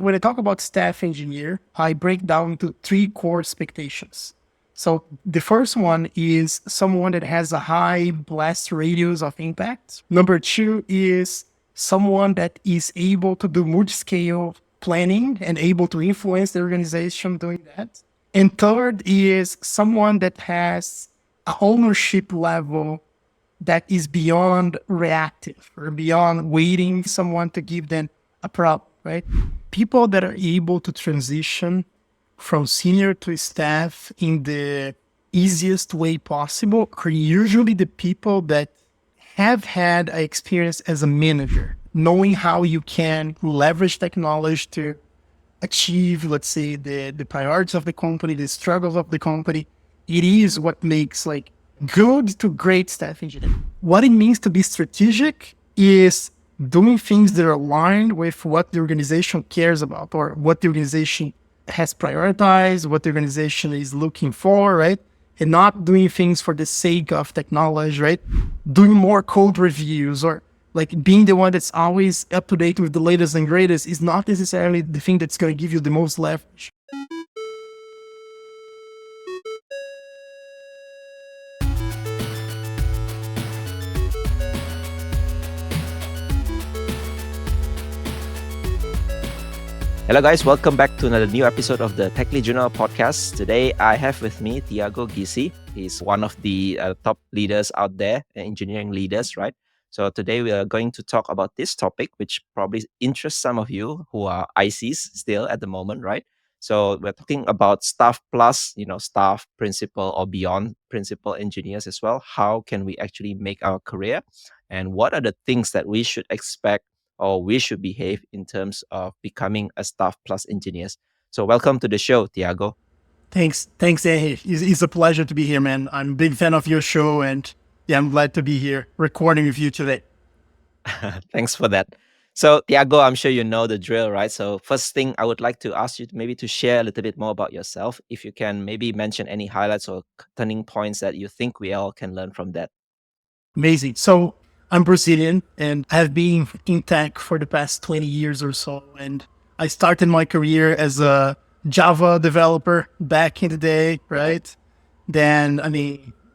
When I talk about staff engineer, I break down to three core expectations. So the first one is someone that has a high blast radius of impact. Number two is someone that is able to do multi-scale planning and able to influence the organization doing that. And third is someone that has a ownership level that is beyond reactive or beyond waiting someone to give them a problem, right? People that are able to transition from senior to staff in the easiest way possible are usually the people that have had an experience as a manager, knowing how you can leverage technology to achieve, let's say, the priorities of the company, the struggles of the company. It is what makes like good to great staff engineering. What it means to be strategic is doing things that are aligned with what the organization cares about or what the organization has prioritized, what the organization is looking for, right? And not doing things for the sake of technology, right? Doing more code reviews or like being the one that's always up to date with the latest and greatest is not necessarily the thing that's going to give you the most leverage. Hello, guys. Welcome back to another new episode of the Tech Lead Journal podcast. Today, I have with me Thiago Ghisi. He's one of the top leaders out there, engineering leaders, right? So today we are going to talk about this topic, which probably interests some of you who are ICs still at the moment, right? So we're talking about staff plus, staff, principal, or beyond principal engineers as well. How can we actually make our career? And what are the things that we should expect or we should behave in terms of becoming a staff plus engineers? So welcome to the show, Thiago. Thanks, Ehi. It's a pleasure to be here, man. I'm a big fan of your show, and yeah, I'm glad to be here recording with you today. Thanks for that. So, Thiago, I'm sure you know the drill, right? So, first thing I would like to ask you maybe to share a little bit more about yourself. If you can maybe mention any highlights or turning points that you think we all can learn from that. Amazing. So I'm Brazilian and have been in tech for the past 20 years or so. And I started my career as a Java developer back in the day, right? Then,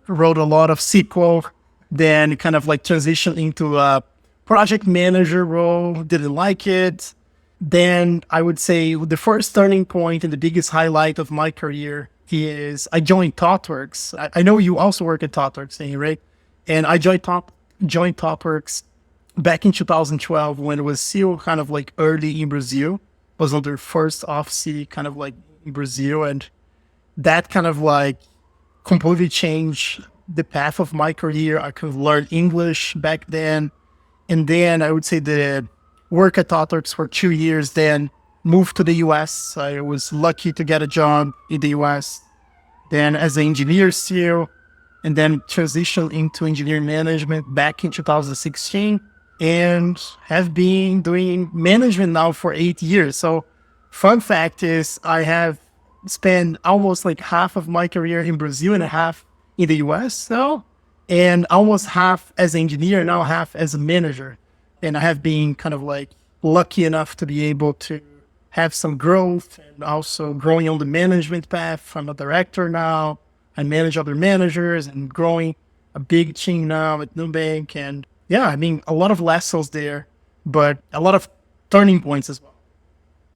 wrote a lot of SQL, then kind of like transitioned into a project manager role, didn't like it. Then I would say the first turning point and the biggest highlight of my career is I joined ThoughtWorks. I know you also work at ThoughtWorks, right? And I joined ThoughtWorks back in 2012 when it was still kind of like early in Brazil. It was on their first office kind of like in Brazil. And that kind of like completely changed the path of my career. I could learn English back then. And then I would say the work at ThoughtWorks for 2 years, then moved to the US. I was lucky to get a job in the US, then as an engineer still, and then transitioned into engineering management back in 2016 and have been doing management now for 8 years. So fun fact is I have spent almost like half of my career in Brazil and half in the US now, and almost half as an engineer, now half as a manager. And I have been kind of like lucky enough to be able to have some growth and also growing on the management path. I'm a director now. I manage other managers and growing a big team now at Nubank. And yeah, a lot of lessons there, but a lot of turning points as well.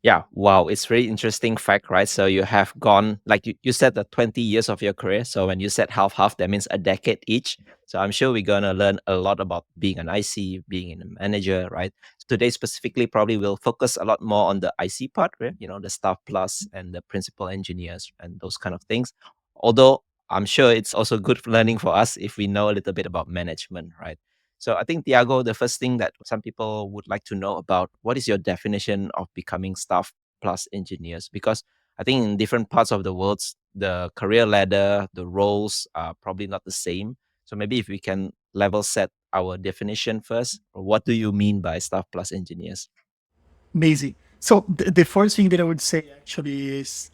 Yeah, wow, it's really interesting fact, right? So you have gone, like you said, the 20 years of your career. So when you said half, that means a decade each. So I'm sure we're going to learn a lot about being an IC, being a manager, right? Today specifically, probably we'll focus a lot more on the IC part, right? The staff plus and the principal engineers and those kind of things. Although I'm sure it's also good learning for us if we know a little bit about management, right? So I think, Thiago, the first thing that some people would like to know about, what is your definition of becoming staff plus engineers? Because I think in different parts of the world, the career ladder, the roles are probably not the same. So maybe if we can level set our definition first, what do you mean by staff plus engineers? Amazing. So the first thing that I would say actually is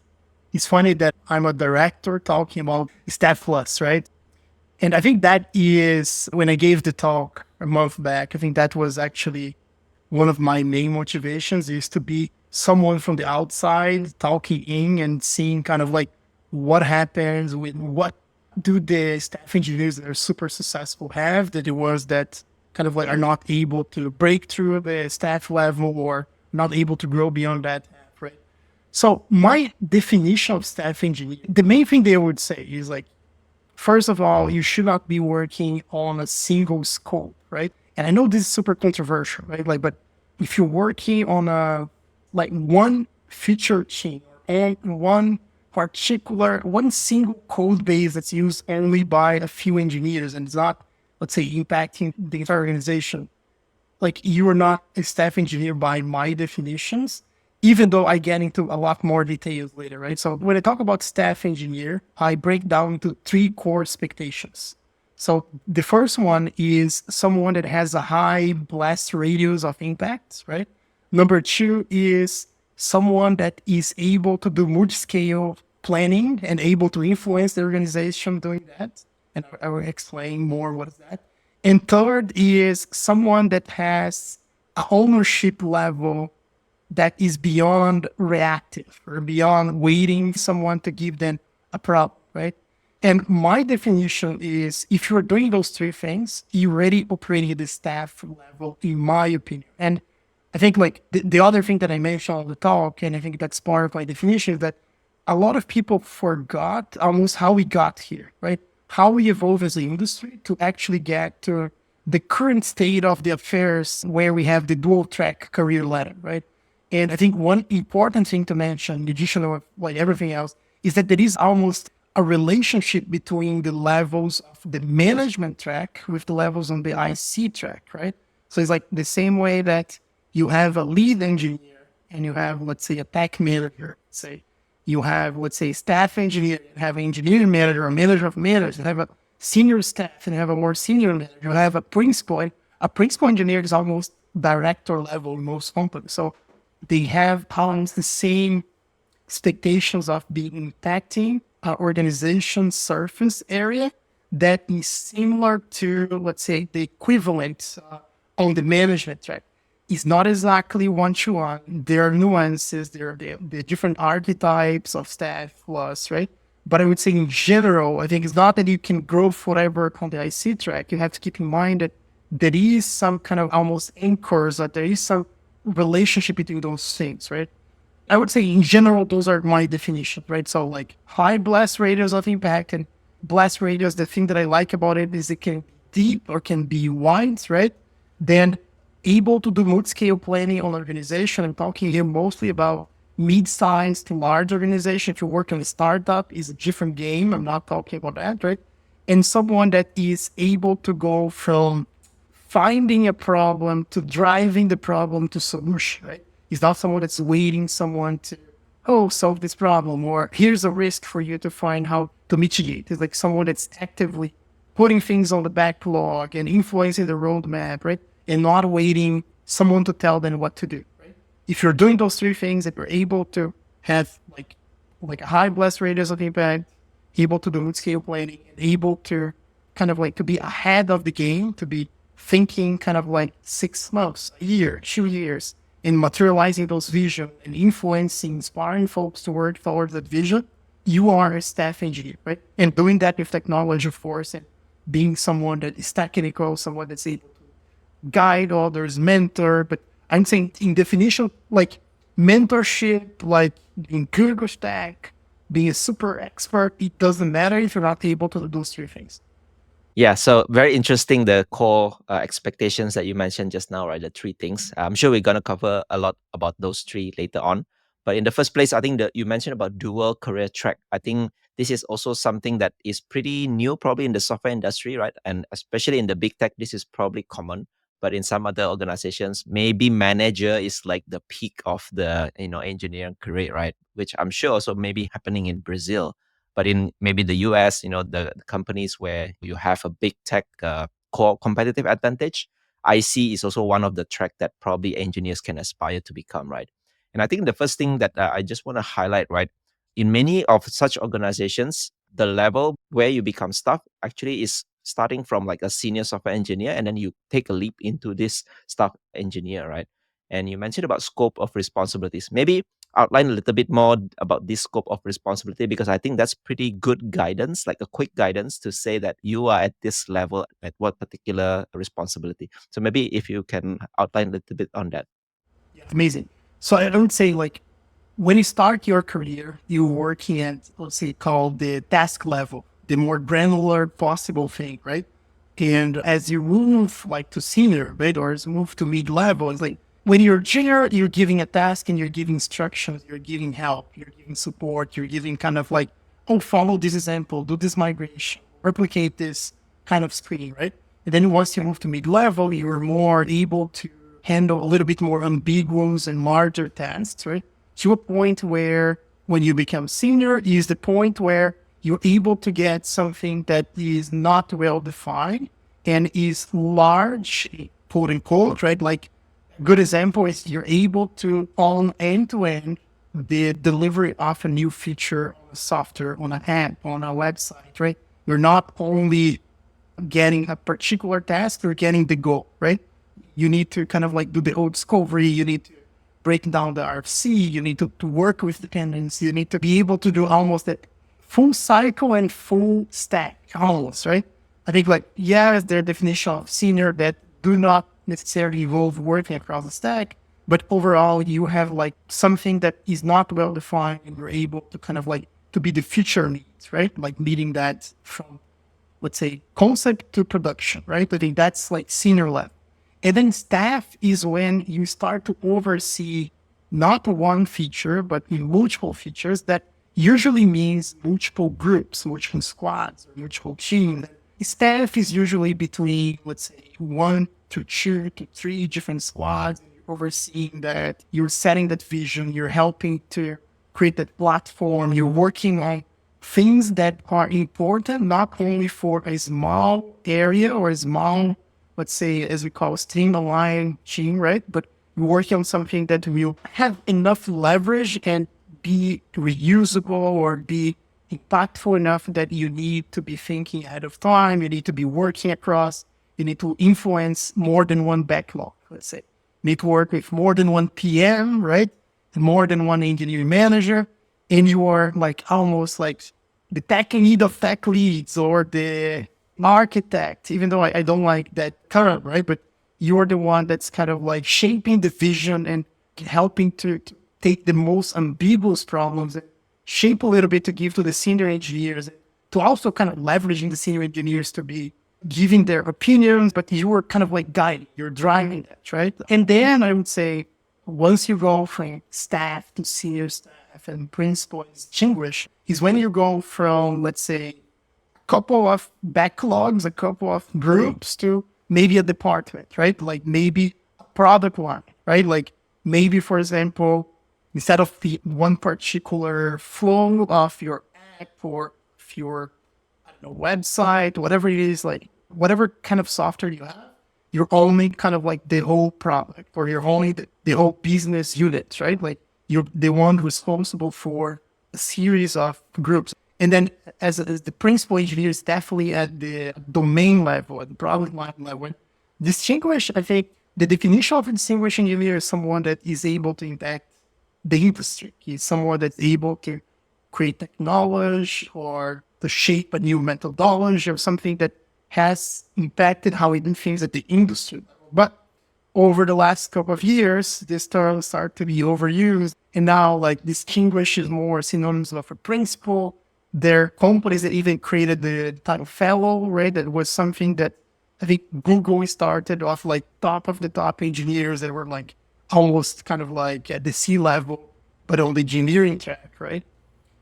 it's funny that I'm a director talking about staff plus, right? And I think that is when I gave the talk a month back, I think that was actually one of my main motivations is to be someone from the outside talking in and seeing kind of like what happens with what do the staff engineers that are super successful have that the ones that kind of like are not able to break through the staff level or not able to grow beyond that, right? So my definition of staff engineer, the main thing they would say is like, first of all, you should not be working on a single scope, right? And I know this is super controversial, right? Like, but if you're working on a like one feature chain or one particular, one single code base that's used only by a few engineers and it's not, let's say, impacting the entire organization, like you are not a staff engineer by my definitions, even though I get into a lot more details later, right? So when I talk about staff engineer, I break down to three core expectations. So the first one is someone that has a high blast radius of impact, right? Number two is someone that is able to do multi-scale planning and able to influence the organization doing that. And I will explain more what is that. And third is someone that has a ownership level that is beyond reactive or beyond waiting someone to give them a problem, right? And my definition is if you're doing those three things, you're already operating at the staff level, in my opinion. And I think like the other thing that I mentioned on the talk, and I think that's part of my definition, is that a lot of people forgot almost how we got here, right? How we evolve as an industry to actually get to the current state of the affairs where we have the dual track career ladder, right? And I think one important thing to mention, in addition to like everything else, is that there is almost a relationship between the levels of the management track with the levels on the IC track, right? So it's like the same way that you have a lead engineer and you have, let's say, a tech manager, say, you have, let's say, staff engineer, you have an engineering manager, a manager of managers, you have a senior staff, and you have a more senior manager, you have a principal. And a principal engineer is almost director level in most companies. So they have almost the same expectations of being impacting an organization surface area that is similar to, let's say, the equivalent on the management track. It's not exactly one-to-one. There are nuances. There are the different archetypes of staff plus, right? But I would say in general, I think it's not that you can grow forever on the IC track. You have to keep in mind that there is some kind of almost anchors, that there is some relationship between those things, right? I would say in general, those are my definitions, right? So like high blast radius of impact and blast radius, the thing that I like about it is it can be deep or can be wide, right? Then able to do multi-scale planning on organization. I'm talking here mostly about mid-sized to large organization. If you work in a startup, is a different game. I'm not talking about that, right? And someone that is able to go from finding a problem to driving the problem to solution, right? It's not someone that's waiting someone to, oh, solve this problem, or here's a risk for you to find how to mitigate. It's like someone that's actively putting things on the backlog and influencing the roadmap, right? And not waiting someone to tell them what to do, right? If you're doing those three things, if you're able to have like a high blast radius of impact, able to do mid-scale planning, and able to kind of like to be ahead of the game, to be thinking kind of like 6 months, a year, 2 years, in materializing those vision and influencing, inspiring folks to work towards that vision, you are a staff engineer, right? And doing that with technology, of course, and being someone that is technical, someone that's able to guide others, mentor. But I'm saying in definition, like mentorship, like being good with tech, being a super expert, it doesn't matter if you're not able to do those three things. Yeah, so very interesting the core expectations that you mentioned just now, right? The three things. I'm sure we're gonna cover a lot about those three later on. But in the first place, I think that you mentioned about dual career track. I think this is also something that is pretty new, probably in the software industry, right? And especially in the big tech, this is probably common. But in some other organizations, maybe manager is like the peak of the engineering career, right? Which I'm sure also maybe happening in Brazil. But in maybe the US, the companies where you have a big tech core competitive advantage, IC is also one of the track that probably engineers can aspire to become, right? And I think the first thing that I just want to highlight, right, in many of such organizations, the level where you become staff actually is starting from like a senior software engineer, and then you take a leap into this staff engineer, right? And you mentioned about scope of responsibilities. Maybe outline a little bit more about this scope of responsibility, because I think that's pretty good guidance, like a quick guidance to say that you are at this level at what particular responsibility. So maybe if you can outline a little bit on that. Amazing. So I would say like when you start your career, you're working at, let's say, called the task level, the more granular possible thing, right? And as you move like to senior, right, or as you move to mid level, it's like when you're junior, you're giving a task and you're giving instructions, you're giving help, you're giving support, you're giving kind of like, oh, follow this example, do this migration, replicate this kind of screen, right? And then once you move to mid level, you're more able to handle a little bit more ambiguous and larger tasks, right? To a point where when you become senior is the point where you're able to get something that is not well defined and is large, quote unquote, right? Like a good example is you're able to own end to end the delivery of a new feature on a software, on an app, on a website, right? You're not only getting a particular task, you're getting the goal, right? You need to kind of like do the old discovery. You need to break down the RFC. You need to work with dependents. You need to be able to do almost that full cycle and full stack almost, right? I think like, yeah, their definition of senior that do not necessarily involve working across the stack, but overall you have like something that is not well defined and you're able to kind of like to be the future leads, right? Like leading that from, let's say, concept to production, right? I think that's like senior level. And then staff is when you start to oversee not one feature, but multiple features. That usually means multiple groups, multiple squads, or multiple teams. Staff is usually between, let's say, 1 to 2 to 3 different squads. You're overseeing that, you're setting that vision, you're helping to create that platform, you're working on things that are important, not only for a small area or a small, let's say, as we call streamline team, right? But we're working on something that will have enough leverage and be reusable or be impactful enough that you need to be thinking ahead of time. You need to be working across. You need to influence more than one backlog, let's say. You need to work with more than one PM, right? And more than one engineering manager. And you are like almost like the tech lead of tech leads or the architect, even though I don't like that term, right? But you're the one that's kind of like shaping the vision and helping to take the most ambiguous problems and shape a little bit to give to the senior engineers, to also kind of leveraging the senior engineers to be giving their opinions, but you are kind of like guiding, you're driving that, right? And then I would say, once you go from staff to senior staff and principal and distinguish, is when you go from, let's say, a couple of backlogs, a couple of groups to maybe a department, right? Like maybe a product line, right? Like maybe, for example, instead of the one particular flow of your app or of your, I don't know, website, whatever it is, like whatever kind of software you have, you're only kind of like the whole product, or you're only the whole business unit, right? Like you're the one responsible for a series of groups. And then as the principal engineer is definitely at the domain level, at the product line level. Distinguish, I think the definition of a distinguished engineer is someone that is able to impact the industry. He's someone that's able to create technology or to shape a new methodology or something that has impacted how we do things at the industry level. But over the last couple of years, this term started to be overused. And now like distinguish is more synonymous of a principal. There are companies that even created the title fellow, right? That was something that I think Google started off like top of the top engineers that were like almost kind of like at the C level, but on the engineering track, right?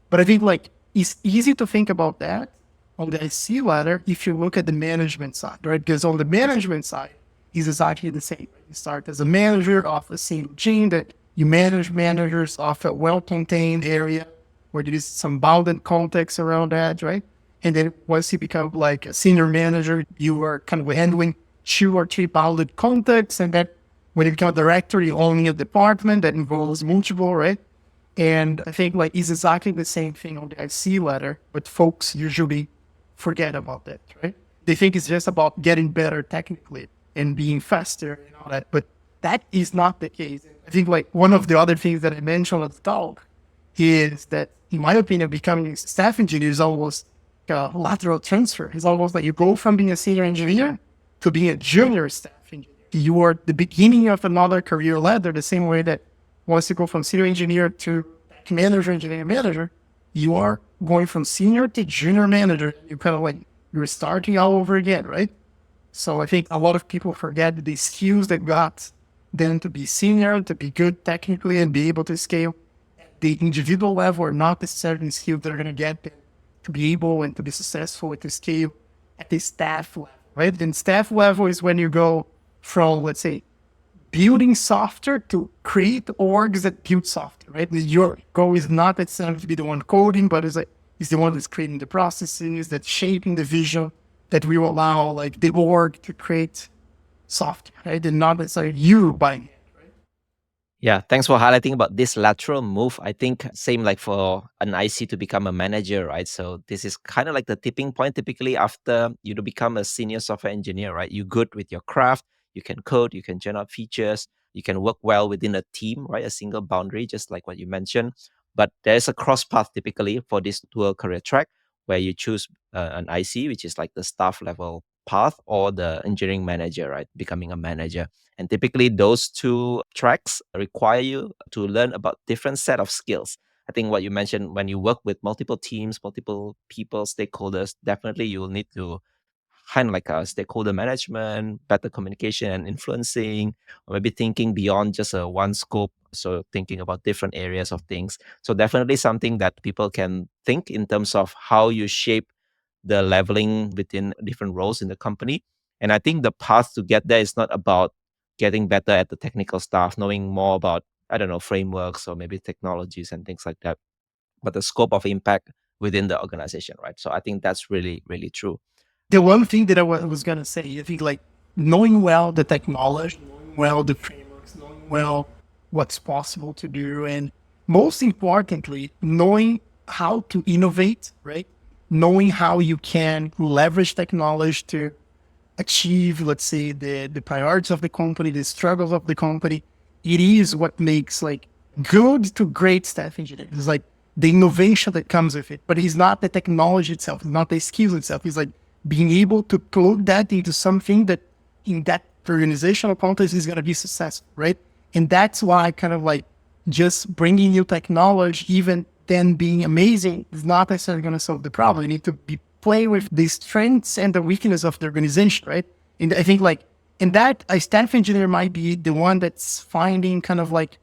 But I think like it's easy to think about that on the C ladder if you look at the management side, right? Because on the management side is exactly the same. Right? You start as a manager of a single team that you manage managers of a well-contained area where there is some bounded context around that, right? And then once you become like a senior manager, you are kind of handling 2 or 3 bounded contexts. And then when you become a director, you own a department that involves multiple, right? And I think like it's exactly the same thing on the IC ladder, but folks usually forget about that, right? They think it's just about getting better technically and being faster and all that. But that is not the case. I think like one of the other things that I mentioned at the talk is that, in my opinion, becoming a staff engineer is almost a lateral transfer. It's almost like you go from being a senior engineer to being a junior staff engineer. You are the beginning of another career ladder, the same way that once you go from senior engineer to manager, engineer, manager, you are going from senior to junior manager. You kind of like, you're starting all over again, right? So I think a lot of people forget the skills that got them to be senior, to be good technically and be able to scale. The individual level are not necessarily skills that are going to get them to be able and to be successful at the scale at the staff level, right? And staff level is when you go from, let's say, building software to create orgs that build software, right? Your goal is not necessarily to be the one coding, but is the one that's creating the processes, that's shaping the vision that will allow like the org to create software, right? And not necessarily you buying it. Yeah, thanks for highlighting about this lateral move. I think same like for an IC to become a manager, right? So this is kind of like the tipping point typically after you become a senior software engineer, right? You're good with your craft, you can code, you can generate features, you can work well within a team, right? A single boundary, just like what you mentioned. But there's a cross path typically for this dual career track where you choose an IC, which is like the staff level path, or the engineering manager, right? Becoming a manager. And typically those two tracks require you to learn about different set of skills. I think what you mentioned, when you work with multiple teams, multiple people, stakeholders, definitely you will need to kind of like a stakeholder management, better communication and influencing, or maybe thinking beyond just a one scope. So thinking about different areas of things. So definitely something that people can think in terms of how you shape the leveling within different roles in the company. And I think the path to get there is not about getting better at the technical stuff, knowing more about, I don't know, frameworks or maybe technologies and things like that, but the scope of impact within the organization, right? So I think that's really, really true. The one thing that I was going to say, I think like knowing well the technology, knowing well the frameworks, knowing well what's possible to do, and most importantly, knowing how to innovate, right? Knowing how you can leverage technology to achieve, let's say, the priorities of the company, the struggles of the company. It is what makes like good to great staff engineers. It's like the innovation that comes with it, but it's not the technology itself, it's not the skills itself. It's like being able to plug that into something that in that organizational context is going to be successful, right? And that's why kind of like just bringing new technology, even then being amazing, is not necessarily going to solve the problem. You need to be play with the strengths and the weakness of the organization, right? And I think like in that, a staff engineer might be the one that's finding kind of like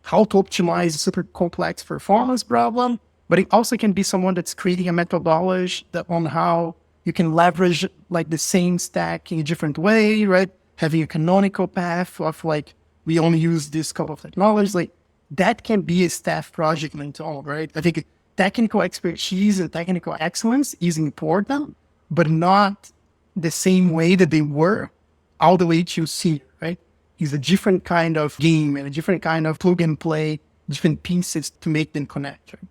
how to optimize a super complex performance problem, but it also can be someone that's creating a methodology that on how you can leverage like the same stack in a different way, right? Having a canonical path of like, we only use this couple of technologies, like that can be a staff project in its own, right? I think technical expertise and technical excellence is important, but not the same way that they were all the way to senior, right? It's a different kind of game and a different kind of plug and play, different pieces to make them connect, right?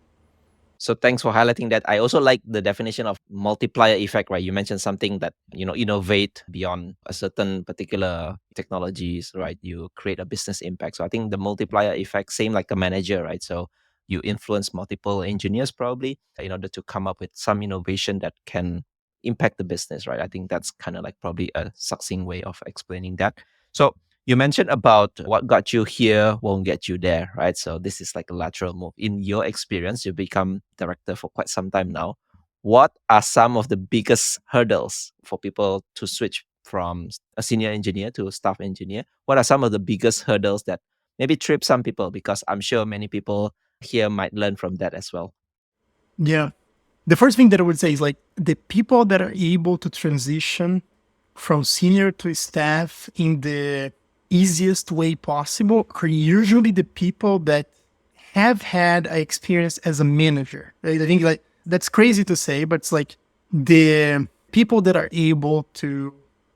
So thanks for highlighting that. I also like the definition of multiplier effect, right? You mentioned something that, innovate beyond a certain particular technologies, right? You create a business impact. So I think the multiplier effect, same like a manager, right? So you influence multiple engineers probably in order to come up with some innovation that can impact the business, right? I think that's kind of like probably a succinct way of explaining that. So you mentioned about what got you here won't get you there, right? So this is like a lateral move. In your experience, you've become director for quite some time now. What are some of the biggest hurdles for people to switch from a senior engineer to a staff engineer? What are some of the biggest hurdles that maybe trip some people? Because I'm sure many people here might learn from that as well. Yeah. The first thing that I would say is like the people that are able to transition from senior to staff in the easiest way possible are usually the people that have had an experience as a manager. Right? I think like that's crazy to say, but it's like the people that are able to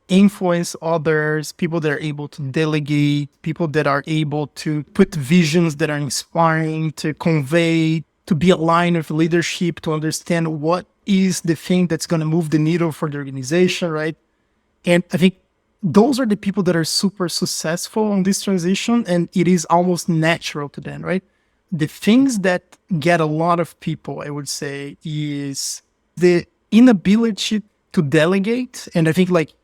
influence others, people that are able to delegate, people that are able to put visions that are inspiring, to convey, to be aligned with leadership, to understand what is the thing that's going to move the needle for the organization, right? And I think those are the people that are super successful on this transition, and it is almost natural to them, right? The things that get a lot of people, I would say, is the inability to delegate. And I think like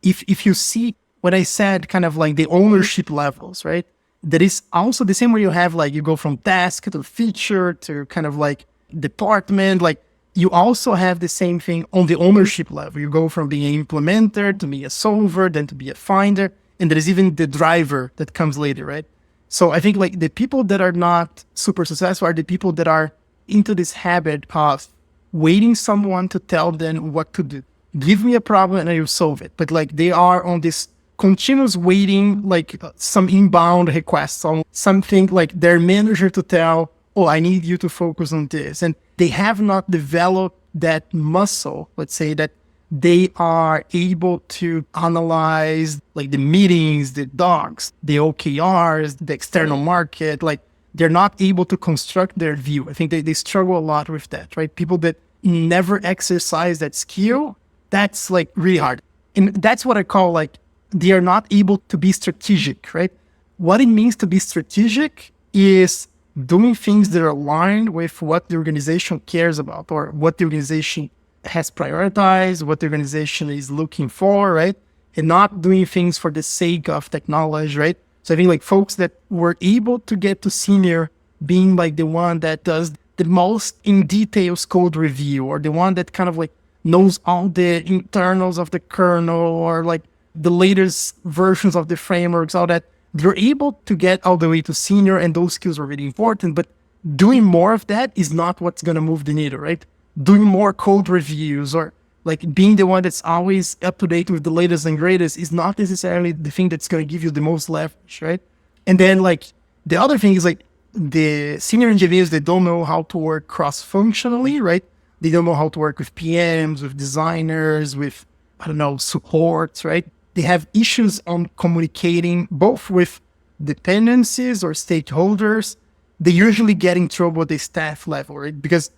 if you see what I said, kind of like the ownership levels, right? That is also the same way you have like you go from task to feature to kind of like department, like you also have the same thing on the ownership level. You go from being an implementer to be a solver, then to be a finder, and there is even the driver that comes later, right? So I think like the people that are not super successful are the people that are into this habit of waiting someone to tell them what to do. Give me a problem and I will solve it. But like they are on this continuous waiting, like some inbound requests on something like their manager to tell, oh, I need you to focus on this. And they have not developed that muscle, let's say, that they are able to analyze like the meetings, the docs, the OKRs, the external market. Like they're not able to construct their view. I think they struggle a lot with that, right? People that never exercise that skill, that's like really hard. And that's what I call like they are not able to be strategic, right? What it means to be strategic is doing things that are aligned with what the organization cares about or what the organization has prioritized, what the organization is looking for, right? And not doing things for the sake of technology, right? So I think like folks that were able to get to senior being like the one that does the most in details code review or the one that kind of like knows all the internals of the kernel or like the latest versions of the frameworks, all that, they're able to get all the way to senior, and those skills are really important. But doing more of that is not what's going to move the needle, right? Doing more code reviews or like being the one that's always up to date with the latest and greatest is not necessarily the thing that's going to give you the most leverage, right? And then like the other thing is like the senior engineers, they don't know how to work cross-functionally, right? They don't know how to work with PMs, with designers, with, I don't know, supports, right? They have issues on communicating both with dependencies or stakeholders. They usually get in trouble at the staff level, right? Because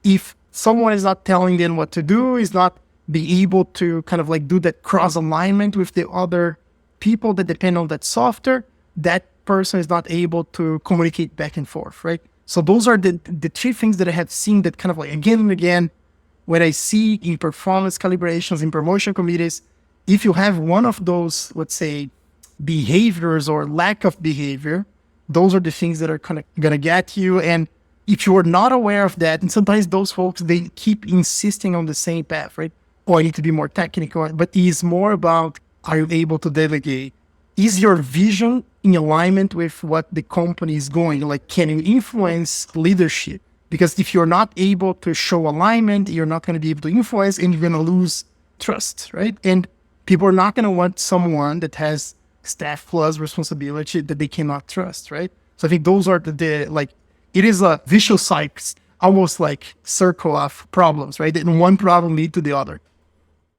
if someone is not telling them what to do, is not be able to kind of like do that cross alignment with the other people that depend on that software, that person is not able to communicate back and forth, right? So those are the three things that I have seen that kind of like again and again, when I see in performance calibrations, in promotion committees, if you have one of those, let's say, behaviors or lack of behavior, those are the things that are kind of going to get you. And if you are not aware of that, and sometimes those folks, they keep insisting on the same path, right? Oh, I need to be more technical, but it's more about, are you able to delegate? Is your vision in alignment with what the company is going? Like, can you influence leadership? Because if you're not able to show alignment, you're not going to be able to influence and you're going to lose trust, right? And people are not going to want someone that has staff plus responsibility that they cannot trust, right? So I think those are the like, it is a vicious cycle, almost like circle of problems, right? And one problem lead to the other.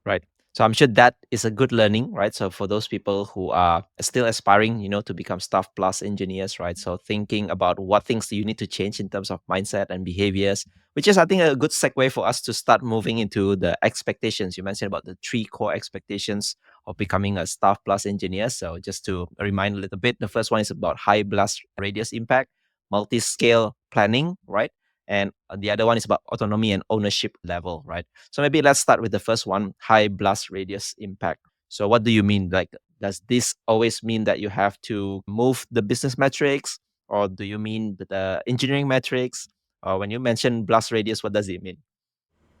Right. So I'm sure that is a good learning, right? So for those people who are still aspiring, to become staff plus engineers, right? So thinking about what things you need to change in terms of mindset and behaviors, which is, I think, a good segue for us to start moving into the expectations. You mentioned about the three core expectations of becoming a staff plus engineer. So just to remind a little bit, the first one is about high blast radius impact, multi-scale planning, right? And the other one is about autonomy and ownership level, right? So maybe let's start with the first one, high blast radius impact. So what do you mean? Like, does this always mean that you have to move the business metrics, or do you mean the engineering metrics? Or when you mention blast radius, what does it mean?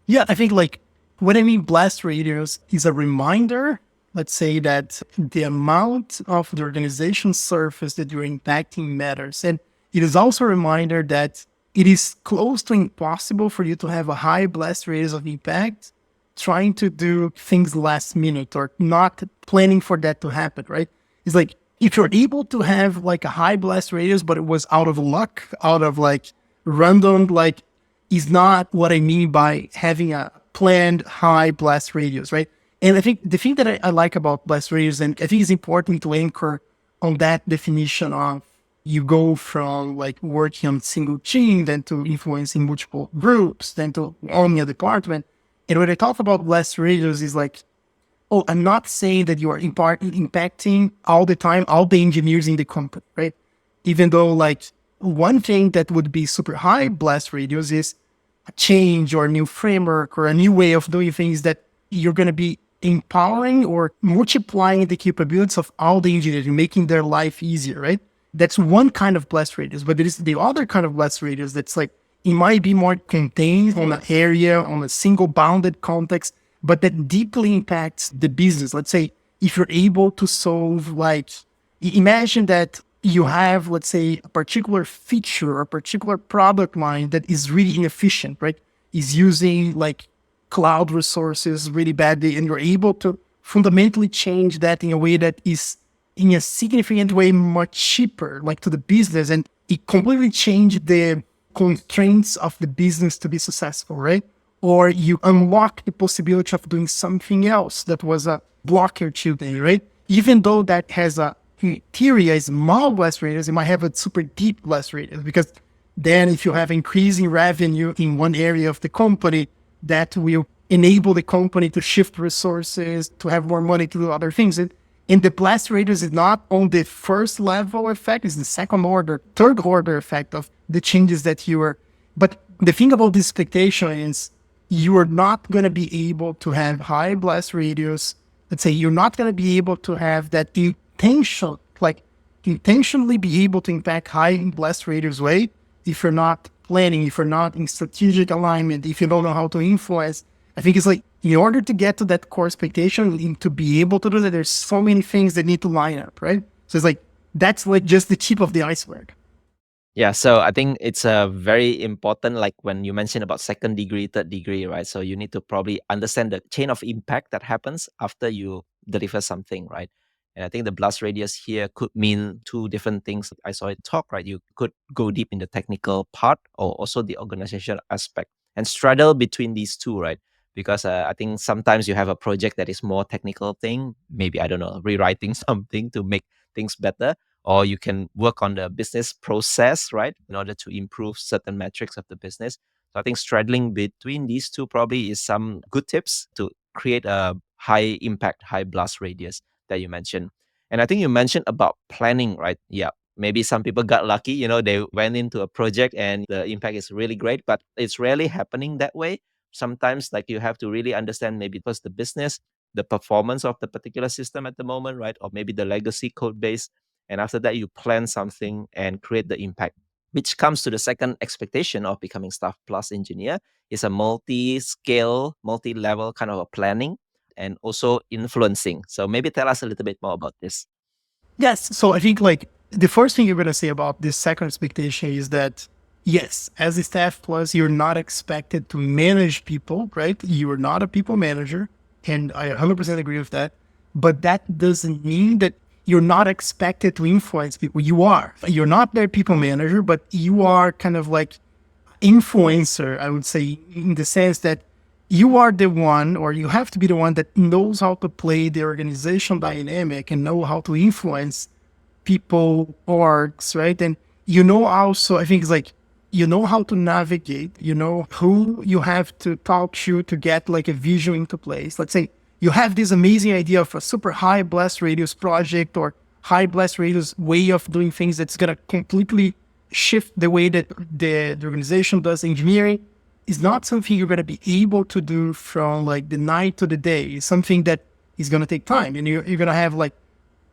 Yeah, I think like what I mean blast radius is a reminder, let's say that the amount of the organization surface that you're impacting matters. And it is also a reminder that it is close to impossible for you to have a high blast radius of impact trying to do things last minute or not planning for that to happen, right? It's like if you're able to have like a high blast radius, but it was out of luck, out of like random, like is not what I mean by having a planned high blast radius, right? And I think the thing that I like about blast radius, and I think it's important to anchor on that definition of you go from like working on single team, then to influencing multiple groups, then to owning a department. And when I talk about blast radius is like Oh, I'm not saying that you are impacting all the time, all the engineers in the company, right? Even though like one thing that would be super high blast radius is a change or a new framework or a new way of doing things that you're going to be empowering or multiplying the capabilities of all the engineers, making their life easier, right? That's one kind of blast radius, but there is the other kind of blast radius that's like, it might be more contained on an area, on a single bounded context, but that deeply impacts the business. Let's say if you're able to solve like, imagine that you have, let's say, a particular feature or a particular product line that is really inefficient, right? Is using like cloud resources really badly, and you're able to fundamentally change that in a way that is in a significant way much cheaper, like to the business, and it completely changed the constraints of the business to be successful, right? Or you unlock the possibility of doing something else that was a blocker to them, right? Even though that has a, in theory, a small blast radius, it might have a super deep blast radius, because then if you have increasing revenue in one area of the company, that will enable the company to shift resources, to have more money to do other things. And the blast radius is not on the first level effect, it's the second order, third order effect of the changes that you are. But the thing about this expectation is you are not going to be able to have high blast radius. Let's say you're not going to be able to have that intention, like intentionally be able to impact high blast radius way if you're not planning, if you're not in strategic alignment, if you don't know how to influence. I think it's like, in order to get to that core expectation and to be able to do that, there's so many things that need to line up, right? So it's like, that's like just the tip of the iceberg. Yeah, so I think it's a very important, like when you mentioned about second degree, third degree, right? So you need to probably understand the chain of impact that happens after you deliver something, right? And I think the blast radius here could mean two different things. I saw it talk, right? You could go deep in the technical part or also the organizational aspect and straddle between these two, right? Because I think sometimes you have a project that is more technical thing, maybe, I don't know, rewriting something to make things better, or you can work on the business process, right, in order to improve certain metrics of the business. So I think straddling between these two probably is some good tips to create a high impact, high blast radius that you mentioned. And I think you mentioned about planning, right? Yeah. Maybe some people got lucky, they went into a project and the impact is really great, but it's rarely happening that way. Sometimes, like, you have to really understand maybe first the business, the performance of the particular system at the moment, right? Or maybe the legacy code base, and after that, you plan something and create the impact, which comes to the second expectation of becoming staff plus engineer is a multi-scale, multi-level kind of a planning and also influencing. So maybe tell us a little bit more about this. Yes. So I think like the first thing you're going to say about this second expectation is that, yes, as a staff plus, you're not expected to manage people, right? You are not a people manager. And I 100% agree with that. But that doesn't mean that you're not expected to influence people. You are. You're not their people manager, but you are kind of like influencer, I would say, in the sense that you are the one, or you have to be the one that knows how to play the organization dynamic and know how to influence people, orgs, right? And you know, also, I think it's like, you know how to navigate, you know who you have to talk to get like a vision into place. Let's say you have this amazing idea of a super high blast radius project or high blast radius way of doing things that's going to completely shift the way that the organization does engineering. Is not something you're going to be able to do from like the night to the day. It's something that is going to take time, and you're going to have like,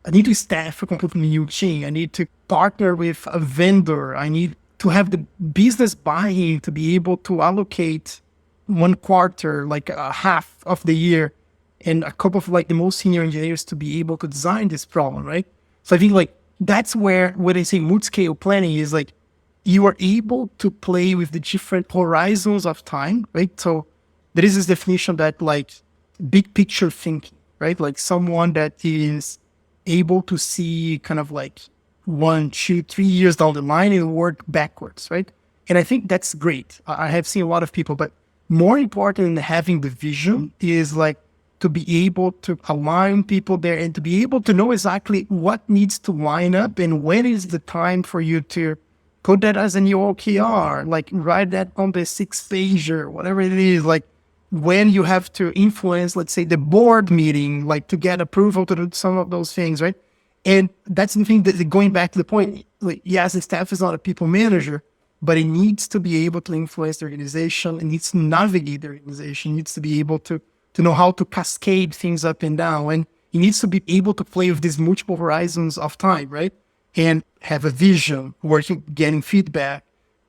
I need to staff a completely new team. I need to partner with a vendor. I need to have the business buy-in to be able to allocate one quarter, like a half of the year, and a couple of like the most senior engineers to be able to design this problem, right? So I think like that's where when I say multi-scale planning is like, you are able to play with the different horizons of time, right? So there is this definition that like big picture thinking, right? Like someone that is able to see kind of like 1, 2, 3 years down the line and work backwards, right? And I think that's great. I have seen a lot of people, but more important than having the vision is like to be able to align people there and to be able to know exactly what needs to line up and when is the time for you to put that as a new OKR, like write that on the 6-pager, whatever it is. Like when you have to influence, let's say, the board meeting, like to get approval to do some of those things, right? And that's the thing that going back to the point, like, yes, the staff is not a people manager, but it needs to be able to influence the organization. It needs to navigate the organization. It needs to be able to know how to cascade things up and down. And it needs to be able to play with these multiple horizons of time, right? And have a vision, working, getting feedback,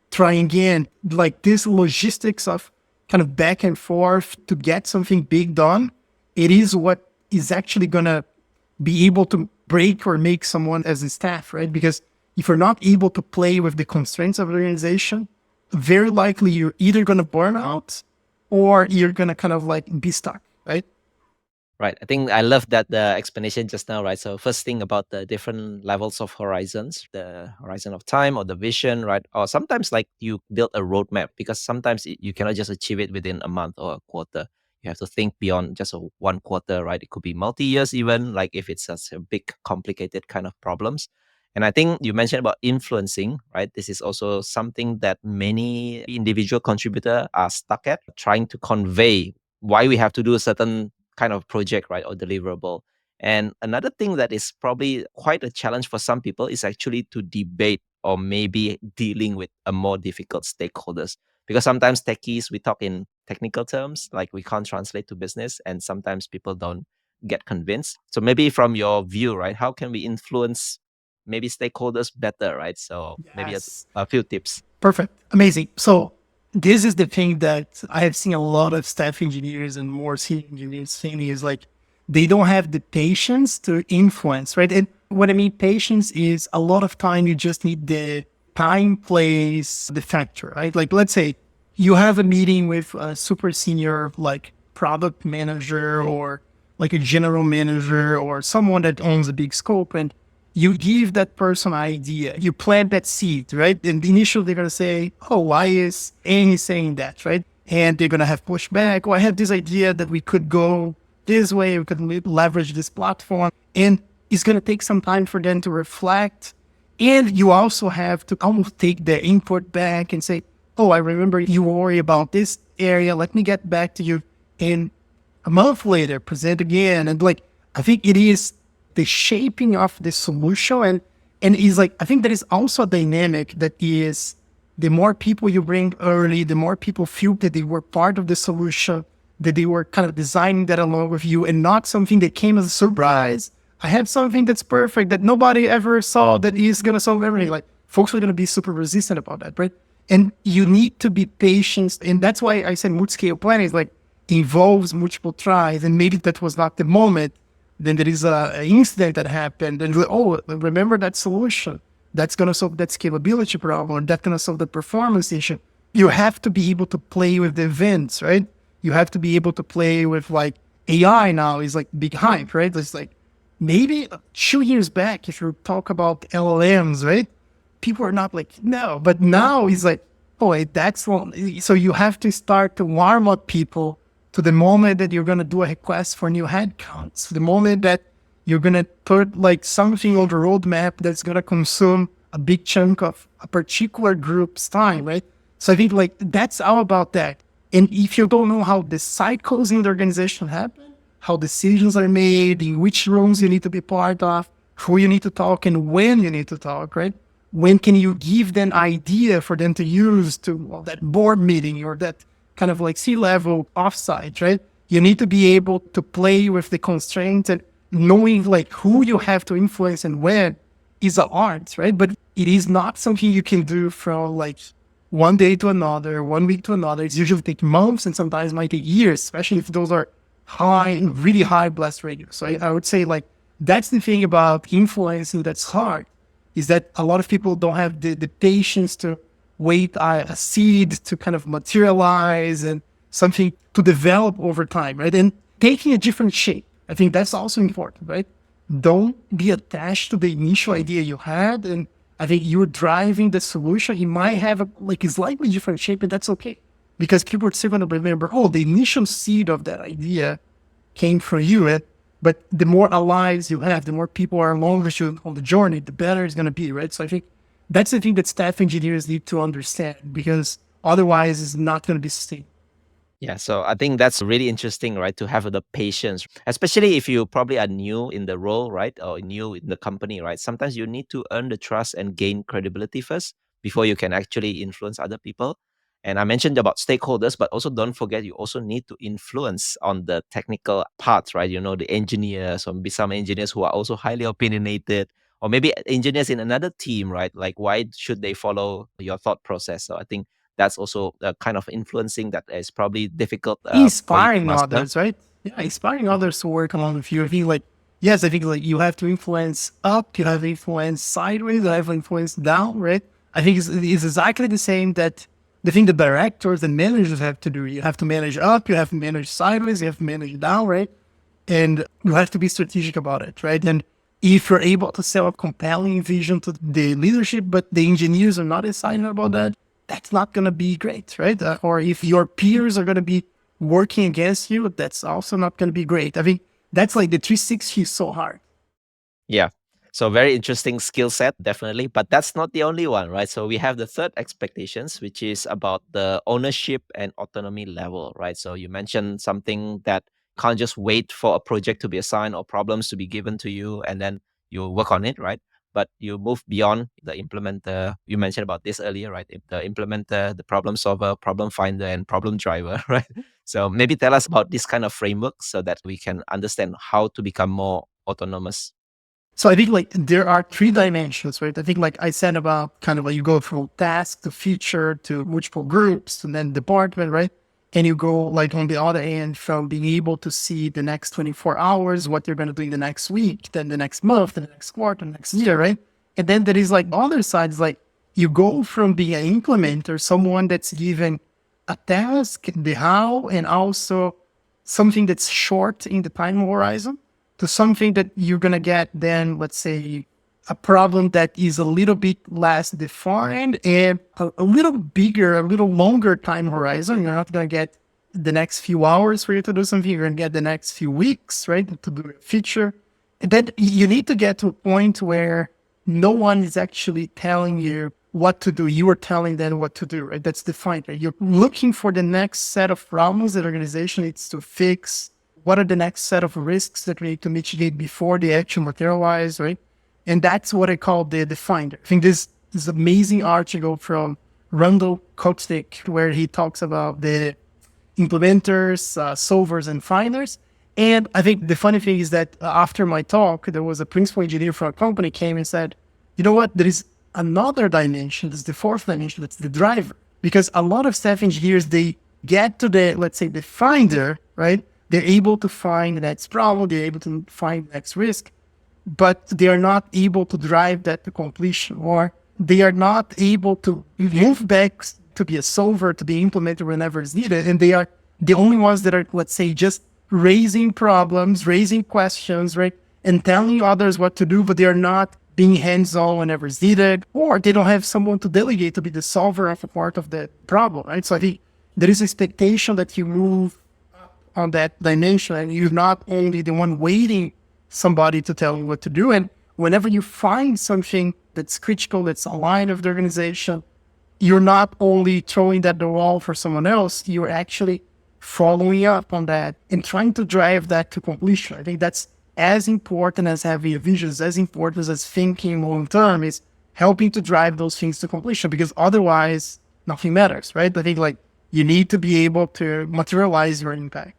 trying again, like this logistics of kind of back and forth to get something big done. It is what is actually going to be able to break or make someone as a staff, right? Because if you're not able to play with the constraints of the organization, very likely you're either going to burn out or you're going to kind of like be stuck, right? Right. I think I love that the explanation just now, right? So first thing about the different levels of horizons, the horizon of time or the vision, right? Or sometimes like you build a roadmap because sometimes you cannot just achieve it within a month or a quarter. You have to think beyond just a one quarter, right? It could be multi-years even, like if it's such a big, complicated kind of problems. And I think you mentioned about influencing, right? This is also something that many individual contributors are stuck at, trying to convey why we have to do a certain kind of project, right, or deliverable. And another thing that is probably quite a challenge for some people is actually to debate or maybe dealing with a more difficult stakeholders. Because sometimes techies, we talk in technical terms, like we can't translate to business, and sometimes people don't get convinced. So maybe from your view, right, how can we influence maybe stakeholders better, right? So maybe Yes. a few tips. Perfect. Amazing. So this is the thing that I have seen a lot of staff engineers and more senior engineers saying is like they don't have the patience to influence, right? And what I mean patience is a lot of time you just need the time, place, the factor, right? Like let's say you have a meeting with a super senior like product manager or like a general manager or someone that owns a big scope, and you give that person an idea, you plant that seed, right? And initially they're gonna say, "Oh, why is Amy saying that?" Right? And they're gonna have pushback. "Oh, I have this idea that we could go this way, we could leverage this platform," and it's gonna take some time for them to reflect. And you also have to almost take their input back and say, "Oh, I remember you worry about this area. Let me get back to you." And a month later, present again. And like, I think it is the shaping of the solution. And is like, I think there is also a dynamic that is the more people you bring early, the more people feel that they were part of the solution, that they were kind of designing that along with you and not something that came as a surprise. I have something that's perfect that nobody ever saw that is going to solve everything. Like folks are going to be super resistant about that, right? And you need to be patient. And that's why I said multi-scale planning is like involves multiple tries. And maybe that was not the moment. Then there is an incident that happened. And oh, remember that solution that's going to solve that scalability problem, or that's going to solve the performance issue. You have to be able to play with the events, right? You have to be able to play with like AI now is like big hype, right? It's like maybe 2 years back, if you talk about LLMs, right? People are not like, no, but now it's like, boy, that's one. So you have to start to warm up people to the moment that you're going to do a request for new headcounts, the moment that you're going to put like something on the roadmap that's going to consume a big chunk of a particular group's time, right? So I think like that's all about that. And if you don't know how the cycles in the organization happen, how decisions are made, in which rooms you need to be part of, who you need to talk and when you need to talk, right? When can you give them idea for them to use to that board meeting or that kind of like C-level offsite, right? You need to be able to play with the constraints and knowing like who you have to influence and when is an art, right? But it is not something you can do from like one day to another, 1 week to another. It's usually take months and sometimes might take years, especially if those are high, really high blast radius. So I would say like that's the thing about influencing that's hard, is that a lot of people don't have the patience to wait a seed to kind of materialize and something to develop over time, right? And taking a different shape. I think that's also important, right? Don't be attached to the initial idea you had. And I think you're driving the solution. It might have a slightly different shape, and that's okay. Because people are still going to remember, oh, the initial seed of that idea came from you. But the more allies you have, the more people are along with you on the journey, the better it's going to be, right? So I think that's the thing that staff engineers need to understand, because otherwise it's not going to be sustained. Yeah, so I think that's really interesting, right? To have the patience, especially if you probably are new in the role, right? Or new in the company, right? Sometimes you need to earn the trust and gain credibility first before you can actually influence other people. And I mentioned about stakeholders, but also don't forget you also need to influence on the technical parts, right? You know, the engineers or maybe some engineers who are also highly opinionated, or maybe engineers in another team, right? Like, why should they follow your thought process? So I think that's also a kind of influencing that is probably difficult for you to Inspiring master. others, right? Yeah, inspiring others to work along with you. I think like, yes, I think like you have to influence up, you have to influence sideways, you have to influence down, right? I think it's exactly the same that the thing the directors and managers have to do. You have to manage up, you have to manage sideways, you have to manage down, right? And you have to be strategic about it, right? And if you're able to sell a compelling vision to the leadership, but the engineers are not excited about that, that's not going to be great, right? Or if your peers are going to be working against you, that's also not going to be great. I think that's like the 360 is so hard. Yeah. So very interesting skill set, definitely. But that's not the only one, right? So we have the third expectations, which is about the ownership and autonomy level, right? So you mentioned something that can't just wait for a project to be assigned or problems to be given to you and then you work on it, right? But you move beyond the implementer. You mentioned about this earlier, right? The implementer, the problem solver, problem finder, and problem driver, right? So maybe tell us about this kind of framework so that we can understand how to become more autonomous. So I think like there are three dimensions, right? I think like I said about kind of like you go from task to feature to multiple groups and then department, right? And you go like on the other end from being able to see the next 24 hours, what you're going to do in the next week, then the next month, then the next quarter, next year, right? And then there is like other sides, like you go from being an implementer, someone that's given a task, the how, and also something that's short in the time horizon to something that you're going to get then, let's say, a problem that is a little bit less defined and a little bigger, a little longer time horizon. You're not going to get the next few hours for you to do something. You're going to get the next few weeks, right, to do a feature. And then you need to get to a point where no one is actually telling you what to do. You are telling them what to do, right? That's defined, right? You're looking for the next set of problems that organization needs to fix. What are the next set of risks that we need to mitigate before they actually materialize, right? And that's what I call the finder. I think this amazing article from Randall Kotnik, where he talks about the implementers, solvers, and finders. And I think the funny thing is that after my talk, there was a principal engineer for a company came and said, you know what, there is another dimension, that's the fourth dimension, that's the driver. Because a lot of staff engineers, they get to the, let's say, the finder, right? They're able to find the next problem, they're able to find the next risk, but they are not able to drive that to completion, or they are not able to move back to be a solver, to be implemented whenever it's needed. And they are the only ones that are, let's say, just raising problems, raising questions, right? And telling others what to do, but they are not being hands-on whenever it's needed, or they don't have someone to delegate to be the solver of a part of the problem, right? So I think there is expectation that you move on that dimension and you're not only the one waiting somebody to tell you what to do. And whenever you find something that's critical, that's aligned with the organization, you're not only throwing that at the wall for someone else, you're actually following up on that and trying to drive that to completion. I think that's as important as having a vision, as important as thinking long term, is helping to drive those things to completion, because otherwise nothing matters, right? I think like you need to be able to materialize your impact.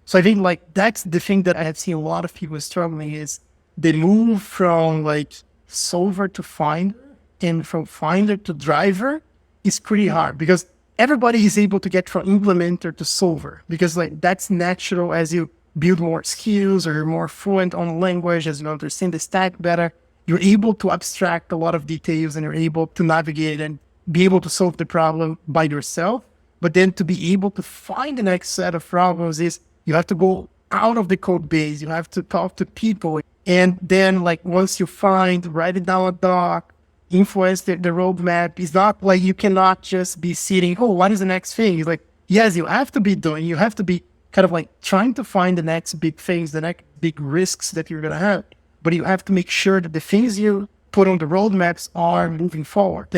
So I think like that's the thing that I have seen a lot of people struggling is they move from like solver to finder and from finder to driver is pretty hard because everybody is able to get from implementer to solver because like that's natural as you build more skills or you're more fluent on language, as you understand the stack better, you're able to abstract a lot of details and you're able to navigate and be able to solve the problem by yourself. But then to be able to find the next set of problems is you have to go out of the code base. You have to talk to people. And then like once you find, write it down a doc, influence the roadmap. It's not like you cannot just be sitting, oh, what is the next thing? It's like, yes, you have to be doing, you have to be kind of like trying to find the next big things, the next big risks that you're going to have. But you have to make sure that the things you put on the roadmaps are moving forward.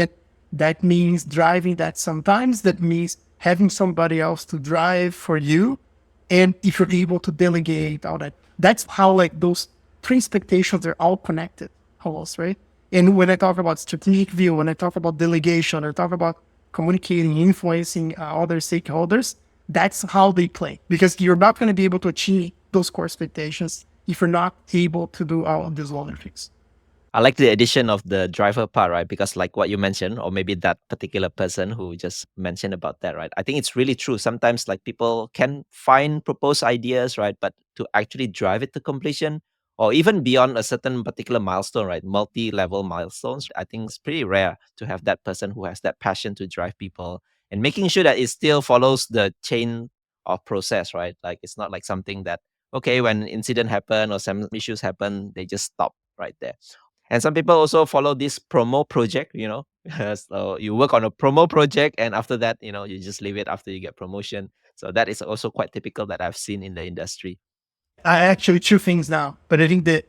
That means driving that sometimes. That means having somebody else to drive for you, and if you're able to delegate all that. That's how like those three expectations are all connected almost, right? And when I talk about strategic view, when I talk about delegation, I talk about communicating, influencing other stakeholders, that's how they play. Because you're not going to be able to achieve those core expectations if you're not able to do all of these other things. I like the addition of the driver part, right? Because like what you mentioned, or maybe that particular person who just mentioned about that, right? I think it's really true. Sometimes like people can find proposed ideas, right? But to actually drive it to completion or even beyond a certain particular milestone, right? Multi-level milestones, I think it's pretty rare to have that person who has that passion to drive people and making sure that it still follows the chain of process, right? Like it's not like something that, okay, when incident happen or some issues happen, they just stop right there. And some people also follow this promo project, so you work on a promo project and after that, you just leave it after you get promotion. So that is also quite typical that I've seen in the industry. I actually two things now, but I think that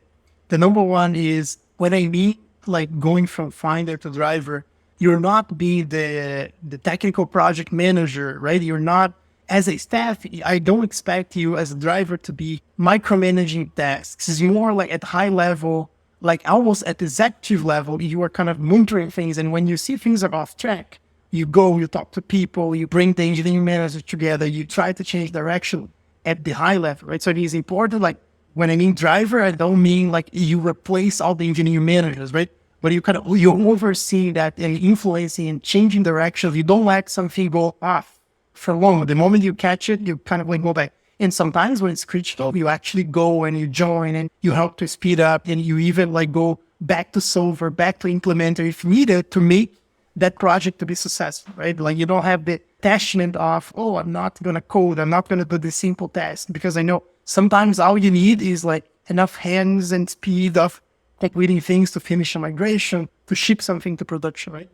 the number one is when I mean like going from finder to driver, you're not be the technical project manager, right? You're not as a staff. I don't expect you as a driver to be micromanaging tasks. It's more like at high level, like almost at executive level, you are kind of monitoring things. And when you see things are off track, you go, you talk to people, you bring the engineering managers together, you try to change direction at the high level, right? So it is important, like when I mean driver, I don't mean like you replace all the engineering managers, right? But you kind of, you oversee that and influencing and changing directions. You don't let something go off for long. The moment you catch it, you kind of like go back. And sometimes when it's critical, you actually go and you join and you help to speed up and you even like go back to solver, back to implementer if needed to make that project to be successful, right? Like you don't have the attachment of, oh, I'm not going to code. I'm not going to do the simple test because I know sometimes all you need is like enough hands and speed of completing things to finish a migration, to ship something to production, right?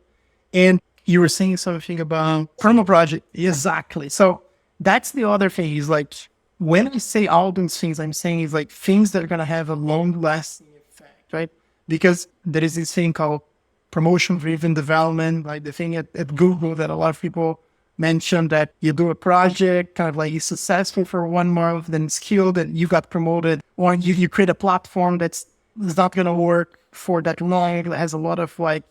And you were saying something about perma project. Exactly. So that's the other thing is like, when I say all those things, I'm saying is like things that are going to have a long lasting effect, right? Because there is this thing called promotion driven development, like the thing at Google that a lot of people mention that you do a project, kind of like you're successful for 1 month, then skilled and you got promoted, or you create a platform that's not going to work for that long, that has a lot of like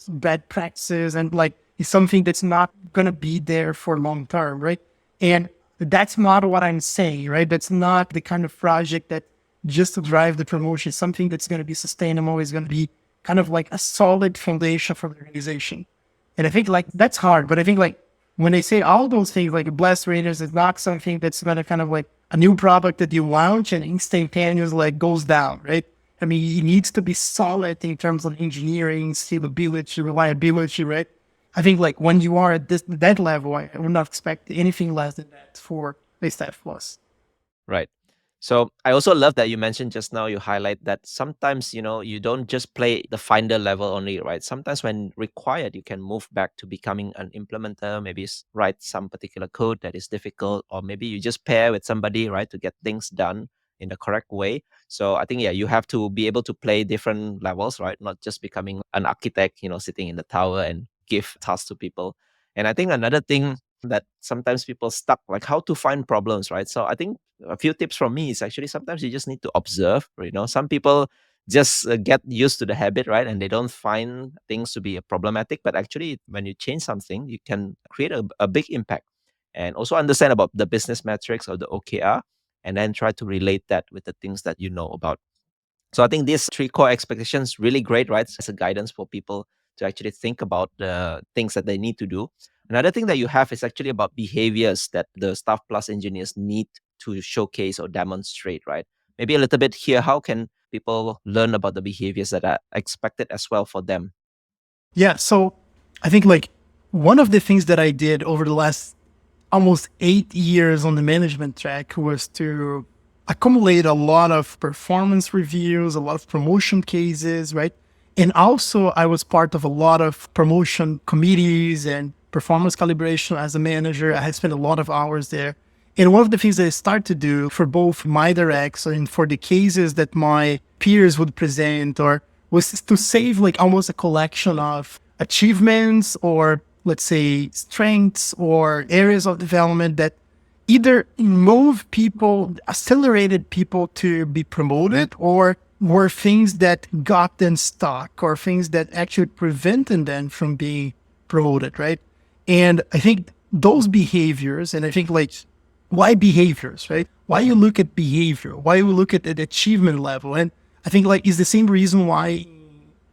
bad practices and like it's something that's not going to be there for long term, right? And that's not what I'm saying, right? That's not the kind of project that just to drive the promotion, something that's going to be sustainable, is going to be kind of like a solid foundation for the organization. And I think like that's hard, but I think like when they say all those things, like blast radius is not something that's going to kind of like a new product that you launch and instantaneously like goes down, right? I mean, it needs to be solid in terms of engineering, scalability, reliability, right? I think like when you are at that level, I would not expect anything less than that for a staff plus. Right. So I also love that you mentioned just now, you highlight that sometimes, you don't just play the finder level only, right? Sometimes when required, you can move back to becoming an implementer, maybe write some particular code that is difficult, or maybe you just pair with somebody, right, to get things done in the correct way. So I think, yeah, you have to be able to play different levels, right? Not just becoming an architect, sitting in the tower and give tasks to people. And I think another thing that sometimes people stuck, like how to find problems, right? So I think a few tips from me is actually sometimes you just need to observe. Some people just get used to the habit, right? And they don't find things to be problematic. But actually, when you change something, you can create a big impact. And also understand about the business metrics or the OKR, and then try to relate that with the things that you know about. So I think these three core expectations really great, right? As a guidance for people to actually think about the things that they need to do. Another thing that you have is actually about behaviors that the staff plus engineers need to showcase or demonstrate, right? Maybe a little bit here. How can people learn about the behaviors that are expected as well for them? Yeah. So I think like one of the things that I did over the last almost 8 years on the management track was to accumulate a lot of performance reviews, a lot of promotion cases, right? And also, I was part of a lot of promotion committees and performance calibration as a manager. I had spent a lot of hours there. And one of the things that I started to do for both my directs and for the cases that my peers would present or was to save like almost a collection of achievements or let's say, strengths or areas of development that either move people, accelerated people to be promoted, or were things that got them stuck or things that actually prevented them from being promoted, right? And I think those behaviors, and I think like why behaviors, right? Why you look at behavior, why you look at the achievement level. And I think like is the same reason why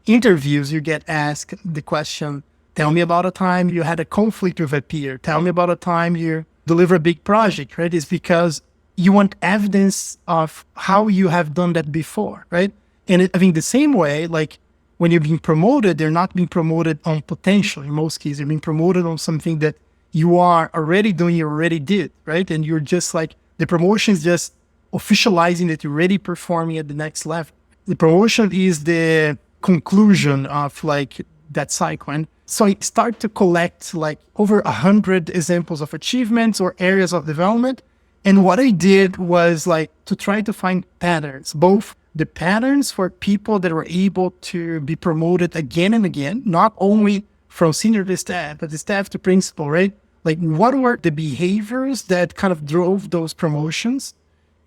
interviews you get asked the question, tell me about a time you had a conflict with a peer, tell me about a time you deliver a big project, right? Is because you want evidence of how you have done that before, right? And I think the same way, like when you're being promoted, they're not being promoted on potential. In most cases, you're being promoted on something that you are already doing, you already did, right? And you're just like, the promotion is just officializing that you're already performing at the next level. The promotion is the conclusion of like that cycle. And so I start to collect like over 100 examples of achievements or areas of development. And what I did was like to try to find patterns, both the patterns for people that were able to be promoted again and again, not only from senior to staff, but the staff to principal, right? Like what were the behaviors that kind of drove those promotions?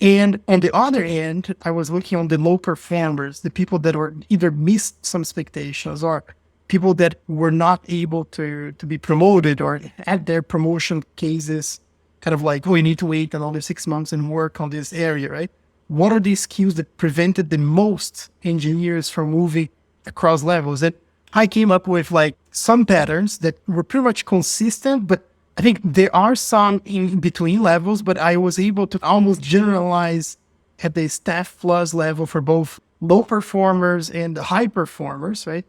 And on the other end, I was looking on the low performers, the people that were either missed some expectations or people that were not able to be promoted or had their promotion cases kind of like, oh, you need to wait another 6 months and work on this area, right? What are these skills that prevented the most engineers from moving across levels? And I came up with like some patterns that were pretty much consistent, but I think there are some in between levels, but I was able to almost generalize at the staff plus level for both low performers and high performers, right?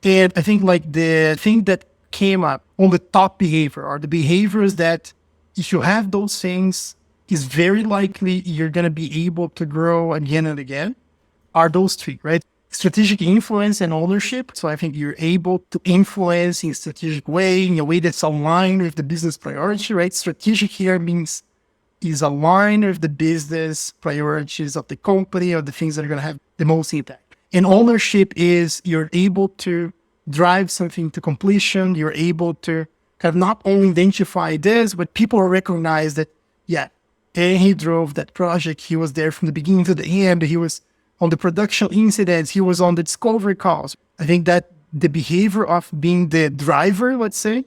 And I think like the thing that came up on the top behavior are the behaviors that if you have those things, is very likely you're going to be able to grow again and again, are those three, right? Strategic influence and ownership. So I think you're able to influence in a strategic way, in a way that's aligned with the business priority, right? Strategic here means is aligned with the business priorities of the company or the things that are going to have the most impact. And ownership is you're able to drive something to completion. You're able to kind of not only identify this, but people recognize that, yeah, and he drove that project. He was there from the beginning to the end. He was on the production incidents. He was on the discovery calls. I think that the behavior of being the driver, let's say,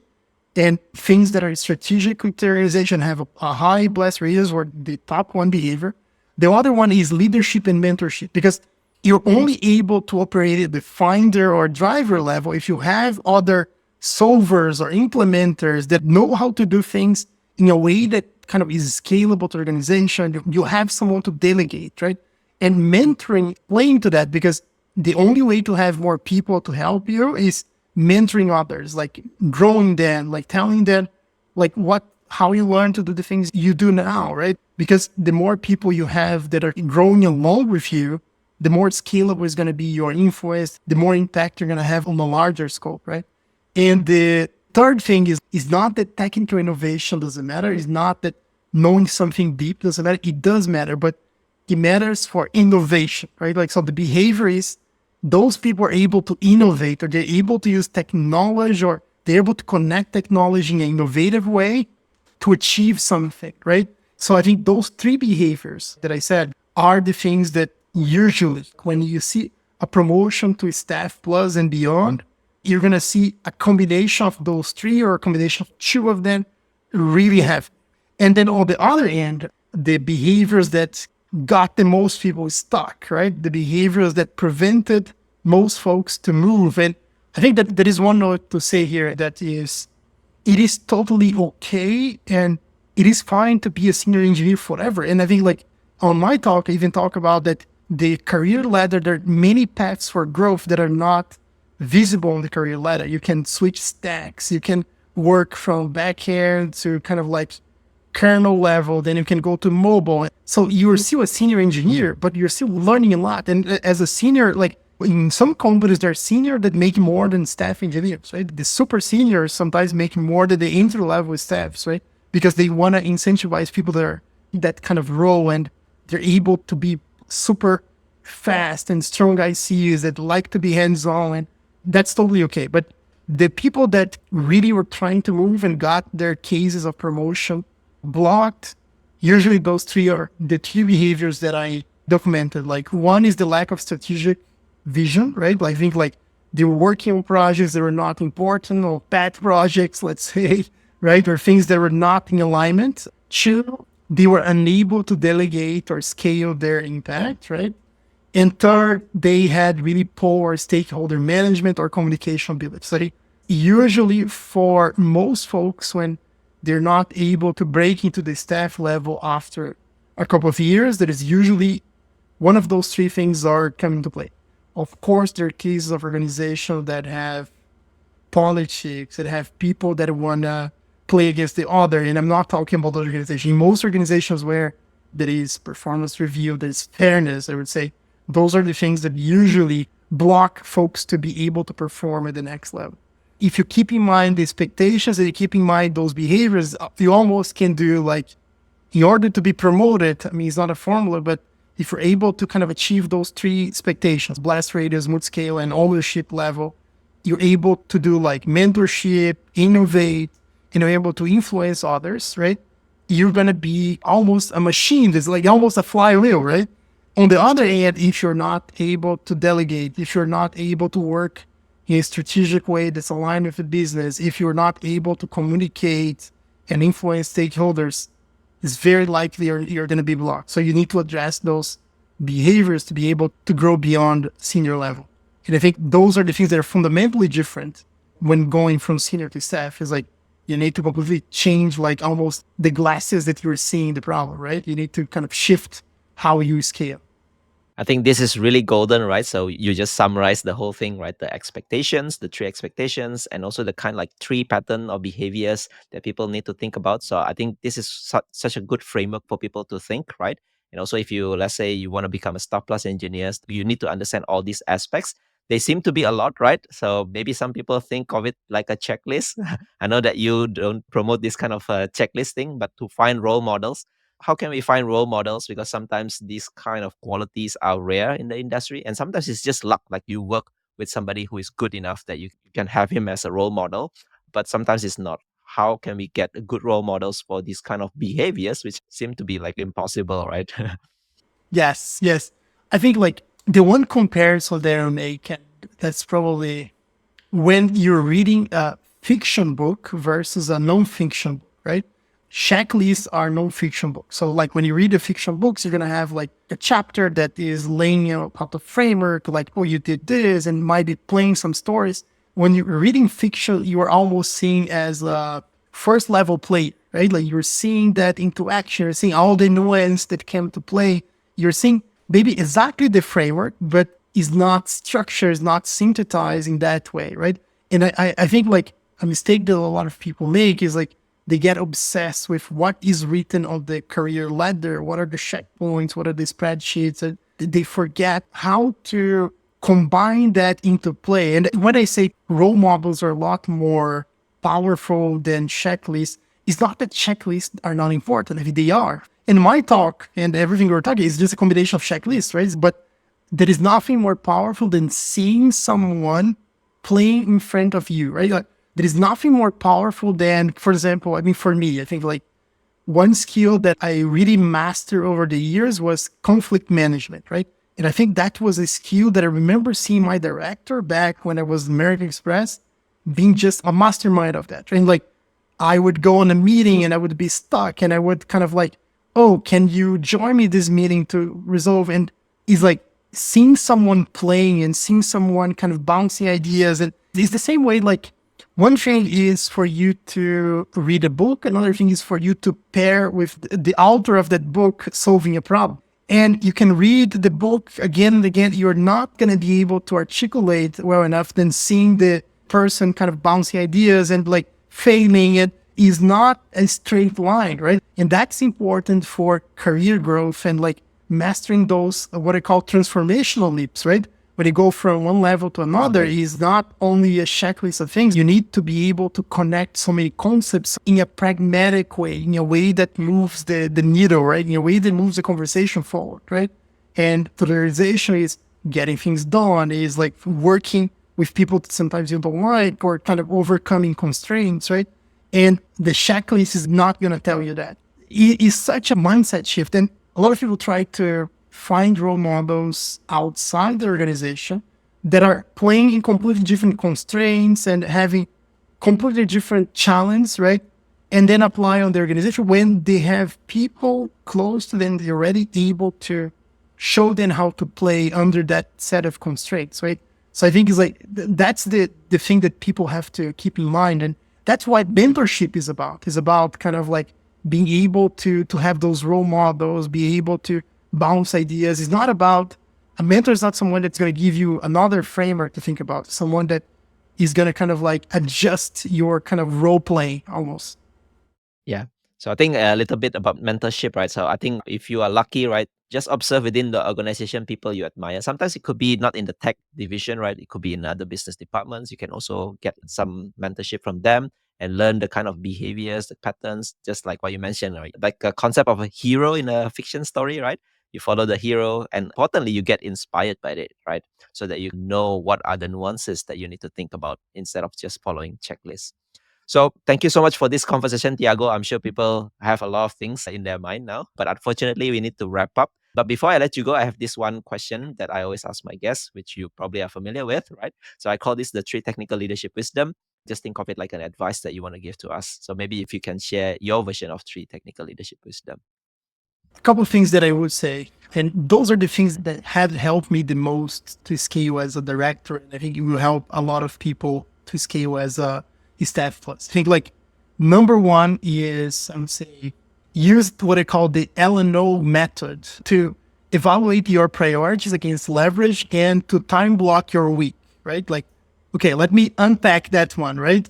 and things that are strategic criterization have a high blast radius or the top one behavior. The other one is leadership and mentorship, because you're only able to operate at the finder or driver level if you have other solvers or implementers that know how to do things in a way that kind of is scalable to organization. You have someone to delegate, right? And mentoring play into that, because the only way to have more people to help you is mentoring others, like growing them, like telling them like how you learn to do the things you do now, right? Because the more people you have that are growing along with you, the more scalable is going to be your influence, the more impact you're going to have on a larger scope, right? And the third thing is not that technical innovation doesn't matter. It's not that knowing something deep doesn't matter. It does matter, but it matters for innovation, right? Like, so the behavior is those people are able to innovate, or they're able to use technology, or they're able to connect technology in an innovative way to achieve something, right? So I think those three behaviors that I said are the things that usually when you see a promotion to staff plus and beyond, you're going to see a combination of those three or a combination of two of them really have. And then on the other end, the behaviors that got the most people stuck, right? The behaviors that prevented most folks to move. And I think that there is one note to say here that is, it is totally okay and it is fine to be a senior engineer forever. And I think like on my talk, I even talk about that the career ladder, there are many paths for growth that are not visible on the career ladder. You can switch stacks. You can work from backend to kind of like kernel level, then you can go to mobile. So you're still a senior engineer, but you're still learning a lot. And as a senior, like in some companies, there are senior that make more than staff engineers, right? The super seniors sometimes make more than the entry level staffs, right? Because they want to incentivize people that are that kind of role, and they're able to be super fast and strong ICs that like to be hands-on, and that's totally okay. But The people that really were trying to move and got their cases of promotion blocked, usually those three are the three behaviors that I documented. Like one is the lack of strategic vision, right? Like I think like they were working on projects that were not important or pet projects, let's say, right? Or things that were not in alignment. Two, they were unable to delegate or scale their impact, right? And third, they had really poor stakeholder management or communication ability. So usually for most folks, when they're not able to break into the staff level after a couple of years, that is usually one of those three things are coming to play. Of course, there are cases of organizations that have politics, that have people that want to play against the other. And I'm not talking about those organizations. In most organizations where there is performance review, there is fairness, I would say, those are the things that usually block folks to be able to perform at the next level. If you keep in mind the expectations and you keep in mind those behaviors, you almost can do like, in order to be promoted, I mean, it's not a formula, but if you're able to kind of achieve those three expectations, blast radius, mood scale, and ownership level, you're able to do like mentorship, innovate, and you're able to influence others, right? You're going to be almost a machine. It's like almost a flywheel, right? On the other hand, if you're not able to delegate, if you're not able to work in a strategic way that's aligned with the business, if you're not able to communicate and influence stakeholders, it's very likely you're going to be blocked. So you need to address those behaviors to be able to grow beyond senior level. And I think those are the things that are fundamentally different when going from senior to staff. Is like you need to completely change like almost the glasses that you're seeing the problem, right? You need to kind of shift how you scale. I think this is really golden, right? So you just summarize the whole thing, right? The expectations, the three expectations, and also the kind of like three pattern or behaviors that people need to think about. So I think this is such a good framework for people to think, right? And also, if you, let's say, you want to become a staff plus engineer, you need to understand all these aspects. They seem to be a lot, right? So maybe some people think of it like a checklist. I know that you don't promote this kind of checklist thing, but to find role models, how can we find role models? Because sometimes these kind of qualities are rare in the industry, and sometimes it's just luck. Like you work with somebody who is good enough that you can have him as a role model, but sometimes it's not. How can we get good role models for these kind of behaviors, which seem to be like impossible, right? Yes, yes. I think like the one comparison there I make, and that's probably when you're reading a fiction book versus a non-fiction book, right? Checklists are non-fiction books. So like when you read the fiction books, you're going to have like a chapter that is laying out the framework, like, oh, you did this, and might be playing some stories. When you're reading fiction, you are almost seeing as a first level play, right? Like you're seeing that into action, you're seeing all the nuance that came to play. You're seeing maybe exactly the framework, but is not structured, is not synthesized in that way, right? And I think like a mistake that a lot of people make is like they get obsessed with what is written on the career ladder, what are the checkpoints, what are the spreadsheets, and they forget how to combine that into play. And when I say role models are a lot more powerful than checklists, it's not that checklists are not important. I mean, they are. And my talk and everything we're talking is just a combination of checklists, right? But there is nothing more powerful than seeing someone playing in front of you, right? Like, there is nothing more powerful than, for example, I mean, for me, I think like one skill that I really mastered over the years was conflict management, right? And I think that was a skill that I remember seeing my director back when I was American Express being just a mastermind of that. And like, I would go on a meeting and I would be stuck and I would kind of like, oh, can you join me this meeting to resolve? And it's like seeing someone playing and seeing someone kind of bouncing ideas. And it's the same way, like one thing is for you to read a book. Another thing is for you to pair with the author of that book solving a problem. And you can read the book again and again. You're not going to be able to articulate well enough than seeing the person kind of bouncing ideas and like failing. It is not a straight line, right? And that's important for career growth and like mastering those, what I call transformational leaps, right? When you go from one level to another, is not only a checklist of things. You need to be able to connect so many concepts in a pragmatic way, in a way that moves the needle, right? In a way that moves the conversation forward, right? And prioritization is getting things done, is like working with people that sometimes you don't like, or kind of overcoming constraints, right? And the checklist is not going to tell you that. It is such a mindset shift. And a lot of people try to find role models outside the organization that are playing in completely different constraints and having completely different challenge, right? And then apply on the organization when they have people close to them, they're already able to show them how to play under that set of constraints, right? So I think it's like that's the thing that people have to keep in mind, and that's what mentorship is about. It's about kind of like being able to have those role models, be able to bounce ideas. It's not about a mentor is not someone that's going to give you another framework to think about. Someone that is going to kind of like adjust your kind of role play almost. Yeah. So I think a little bit about mentorship, right? So I think if you are lucky, right, just observe within the organization people you admire. Sometimes it could be not in the tech division, right? It could be in other business departments. You can also get some mentorship from them and learn the kind of behaviors, the patterns, just like what you mentioned, right? Like a concept of a hero in a fiction story, right? You follow the hero, and importantly, you get inspired by it, right? So that you know what are the nuances that you need to think about instead of just following checklists. So thank you so much for this conversation, Tiago. I'm sure people have a lot of things in their mind now, but unfortunately, we need to wrap up. But before I let you go, I have this one question that I always ask my guests, which you probably are familiar with, right? So I call this the three technical leadership wisdom. Just think of it like an advice that you want to give to us. So maybe if you can share your version of three technical leadership wisdom. A couple of things that I would say, and those are the things that have helped me the most to scale as a director, and I think it will help a lot of people to scale as a staff plus. I think like number one is I would say use what I call the L&O method to evaluate your priorities against leverage and to time block your week, right? Like, okay, let me unpack that one, right?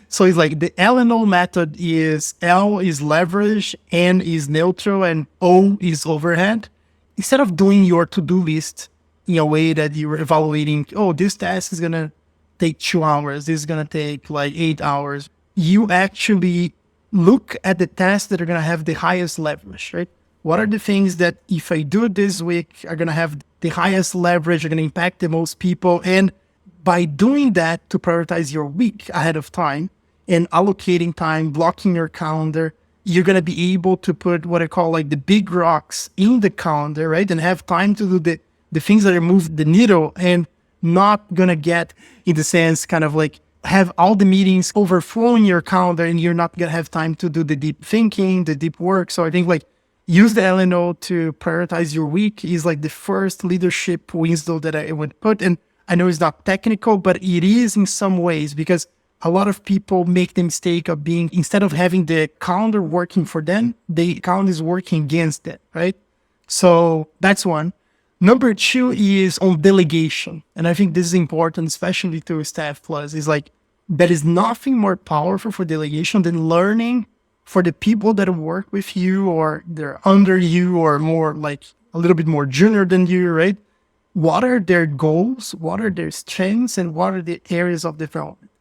So it's like the L&O method is L is leverage, N is neutral, and O is overhead. Instead of doing your to-do list in a way that you're evaluating, oh, this task is going to take 2 hours, this is going to take like 8 hours, you actually look at the tasks that are going to have the highest leverage, right? What are the things that if I do it this week are going to have the highest leverage, are going to impact the most people? And by doing that to prioritize your week ahead of time and allocating time, blocking your calendar, you're going to be able to put what I call like the big rocks in the calendar, right? And have time to do the things that move the needle and not going to get, in the sense, kind of like have all the meetings overflowing your calendar and you're not going to have time to do the deep thinking, the deep work. So I think like use the L&O to prioritize your week is like the first leadership wisdom that I would put. And I know it's not technical, but it is in some ways because a lot of people make the mistake of being, instead of having the calendar working for them, the calendar is working against it, right? So that's one. Number two is on delegation. And I think this is important, especially to Staff Plus, is like, there is nothing more powerful for delegation than learning for the people that work with you or they're under you or more like a little bit more junior than you, right? What are their goals? What are their strengths? And what are the areas of development?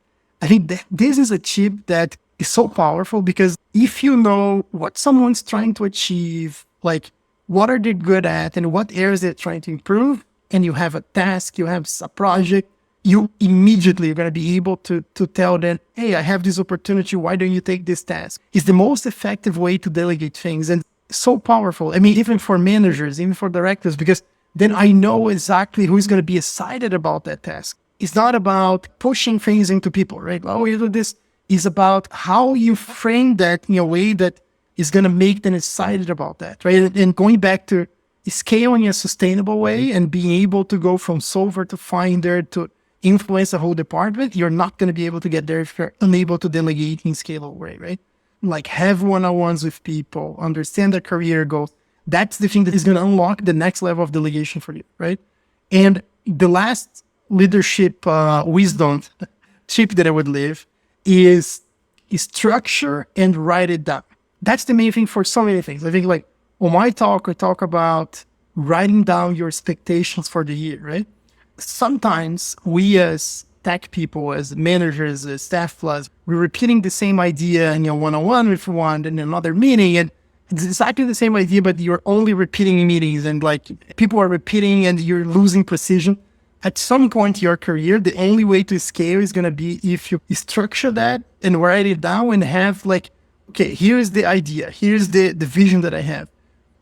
I think that this is a tip that is so powerful because if you know what someone's trying to achieve, like what are they good at and what areas they're trying to improve, and you have a task, you have a project, you immediately are going to be able to tell them, hey, I have this opportunity. Why don't you take this task? It's the most effective way to delegate things and so powerful. I mean, even for managers, even for directors, because then I know exactly who's going to be excited about that task. It's not about pushing things into people, right? Oh, you do this. It's about how you frame that in a way that is going to make them excited about that, right? And going back to scaling in a sustainable way and being able to go from solver to finder to influence a whole department, you're not going to be able to get there if you're unable to delegate in scalable way, right? Like have one-on-ones with people, understand their career goals. That's the thing that is going to unlock the next level of delegation for you, right? And the last leadership wisdom tip that I would leave is structure and write it down. That's the main thing for so many things. I think like on my talk, I talk about writing down your expectations for the year, right? Sometimes we as tech people, as managers, as staff plus, we're repeating the same idea in your one-on-one with one and another meeting, and it's exactly the same idea, but you're only repeating in meetings and like people are repeating and you're losing precision. At some point in your career, the only way to scale is going to be if you structure that and write it down and have like, okay, here's the idea, here's the vision that I have.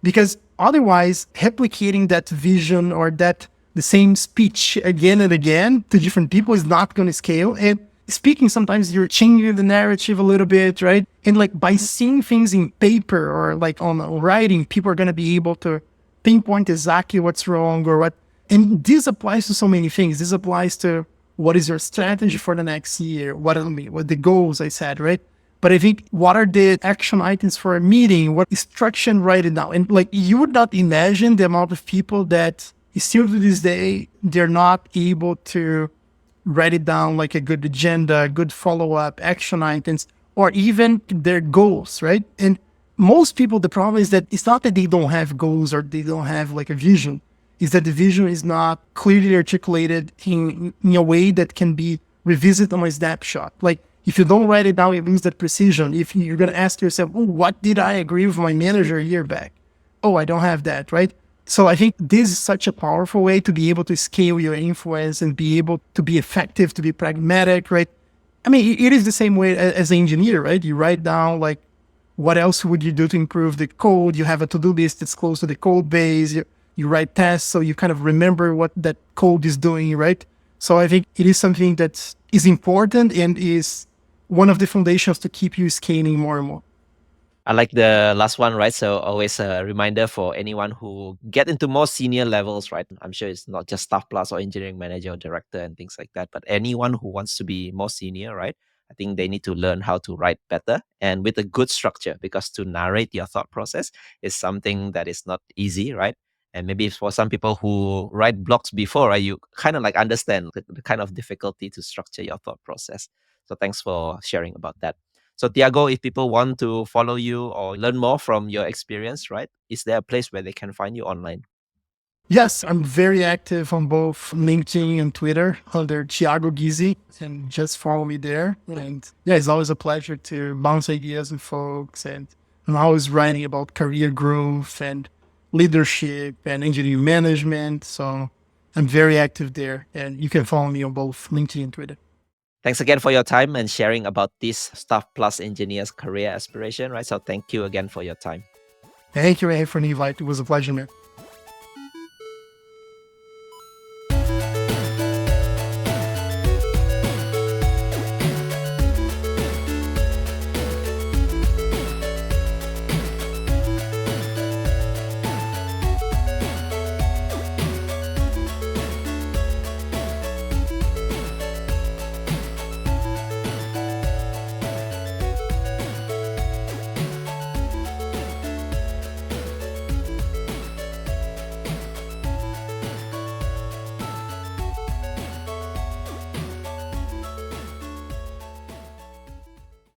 Because otherwise, replicating that vision or that the same speech again and again to different people is not going to scale. And speaking, sometimes you're changing the narrative a little bit, right? And like by seeing things in paper or like on writing, people are going to be able to pinpoint exactly what's wrong or what. And this applies to so many things. This applies to what is your strategy for the next year? What the goals I said, right? But I think what are the action items for a meeting? What instruction write it down? And like you would not imagine the amount of people that still to this day, they're not able to write it down like a good agenda, good follow-up, action items, or even their goals, right? And most people, the problem is that it's not that they don't have goals or they don't have like a vision. Is that the vision is not clearly articulated in a way that can be revisited on a snapshot. Like if you don't write it down, it loses that precision. If you're going to ask yourself, oh, what did I agree with my manager a year back? Oh, I don't have that, right? So I think this is such a powerful way to be able to scale your influence and be able to be effective, to be pragmatic, right? I mean, it is the same way as an engineer, right? You write down like, what else would you do to improve the code? You have a to-do list that's close to the code base. You write tests, so you kind of remember what that code is doing, right? So I think it is something that is important and is one of the foundations to keep you scaling more and more. I like the last one, right? So always a reminder for anyone who get into more senior levels, right? I'm sure it's not just staff plus or engineering manager or director and things like that, but anyone who wants to be more senior, right? I think they need to learn how to write better and with a good structure, because to narrate your thought process is something that is not easy, right? And maybe for some people who write blogs before, right, you kind of like understand the kind of difficulty to structure your thought process. So thanks for sharing about that. So Tiago, if people want to follow you or learn more from your experience, right? Is there a place where they can find you online? Yes, I'm very active on both LinkedIn and Twitter under Thiago Ghisi, and just follow me there. And yeah, it's always a pleasure to bounce ideas with folks. And I'm always writing about career growth and leadership and engineering management. So I'm very active there. And you can follow me on both LinkedIn and Twitter. Thanks again for your time and sharing about this Staff Plus Engineers career aspiration, right? So thank you again for your time. Thank you, Ray, for the invite. It was a pleasure, man.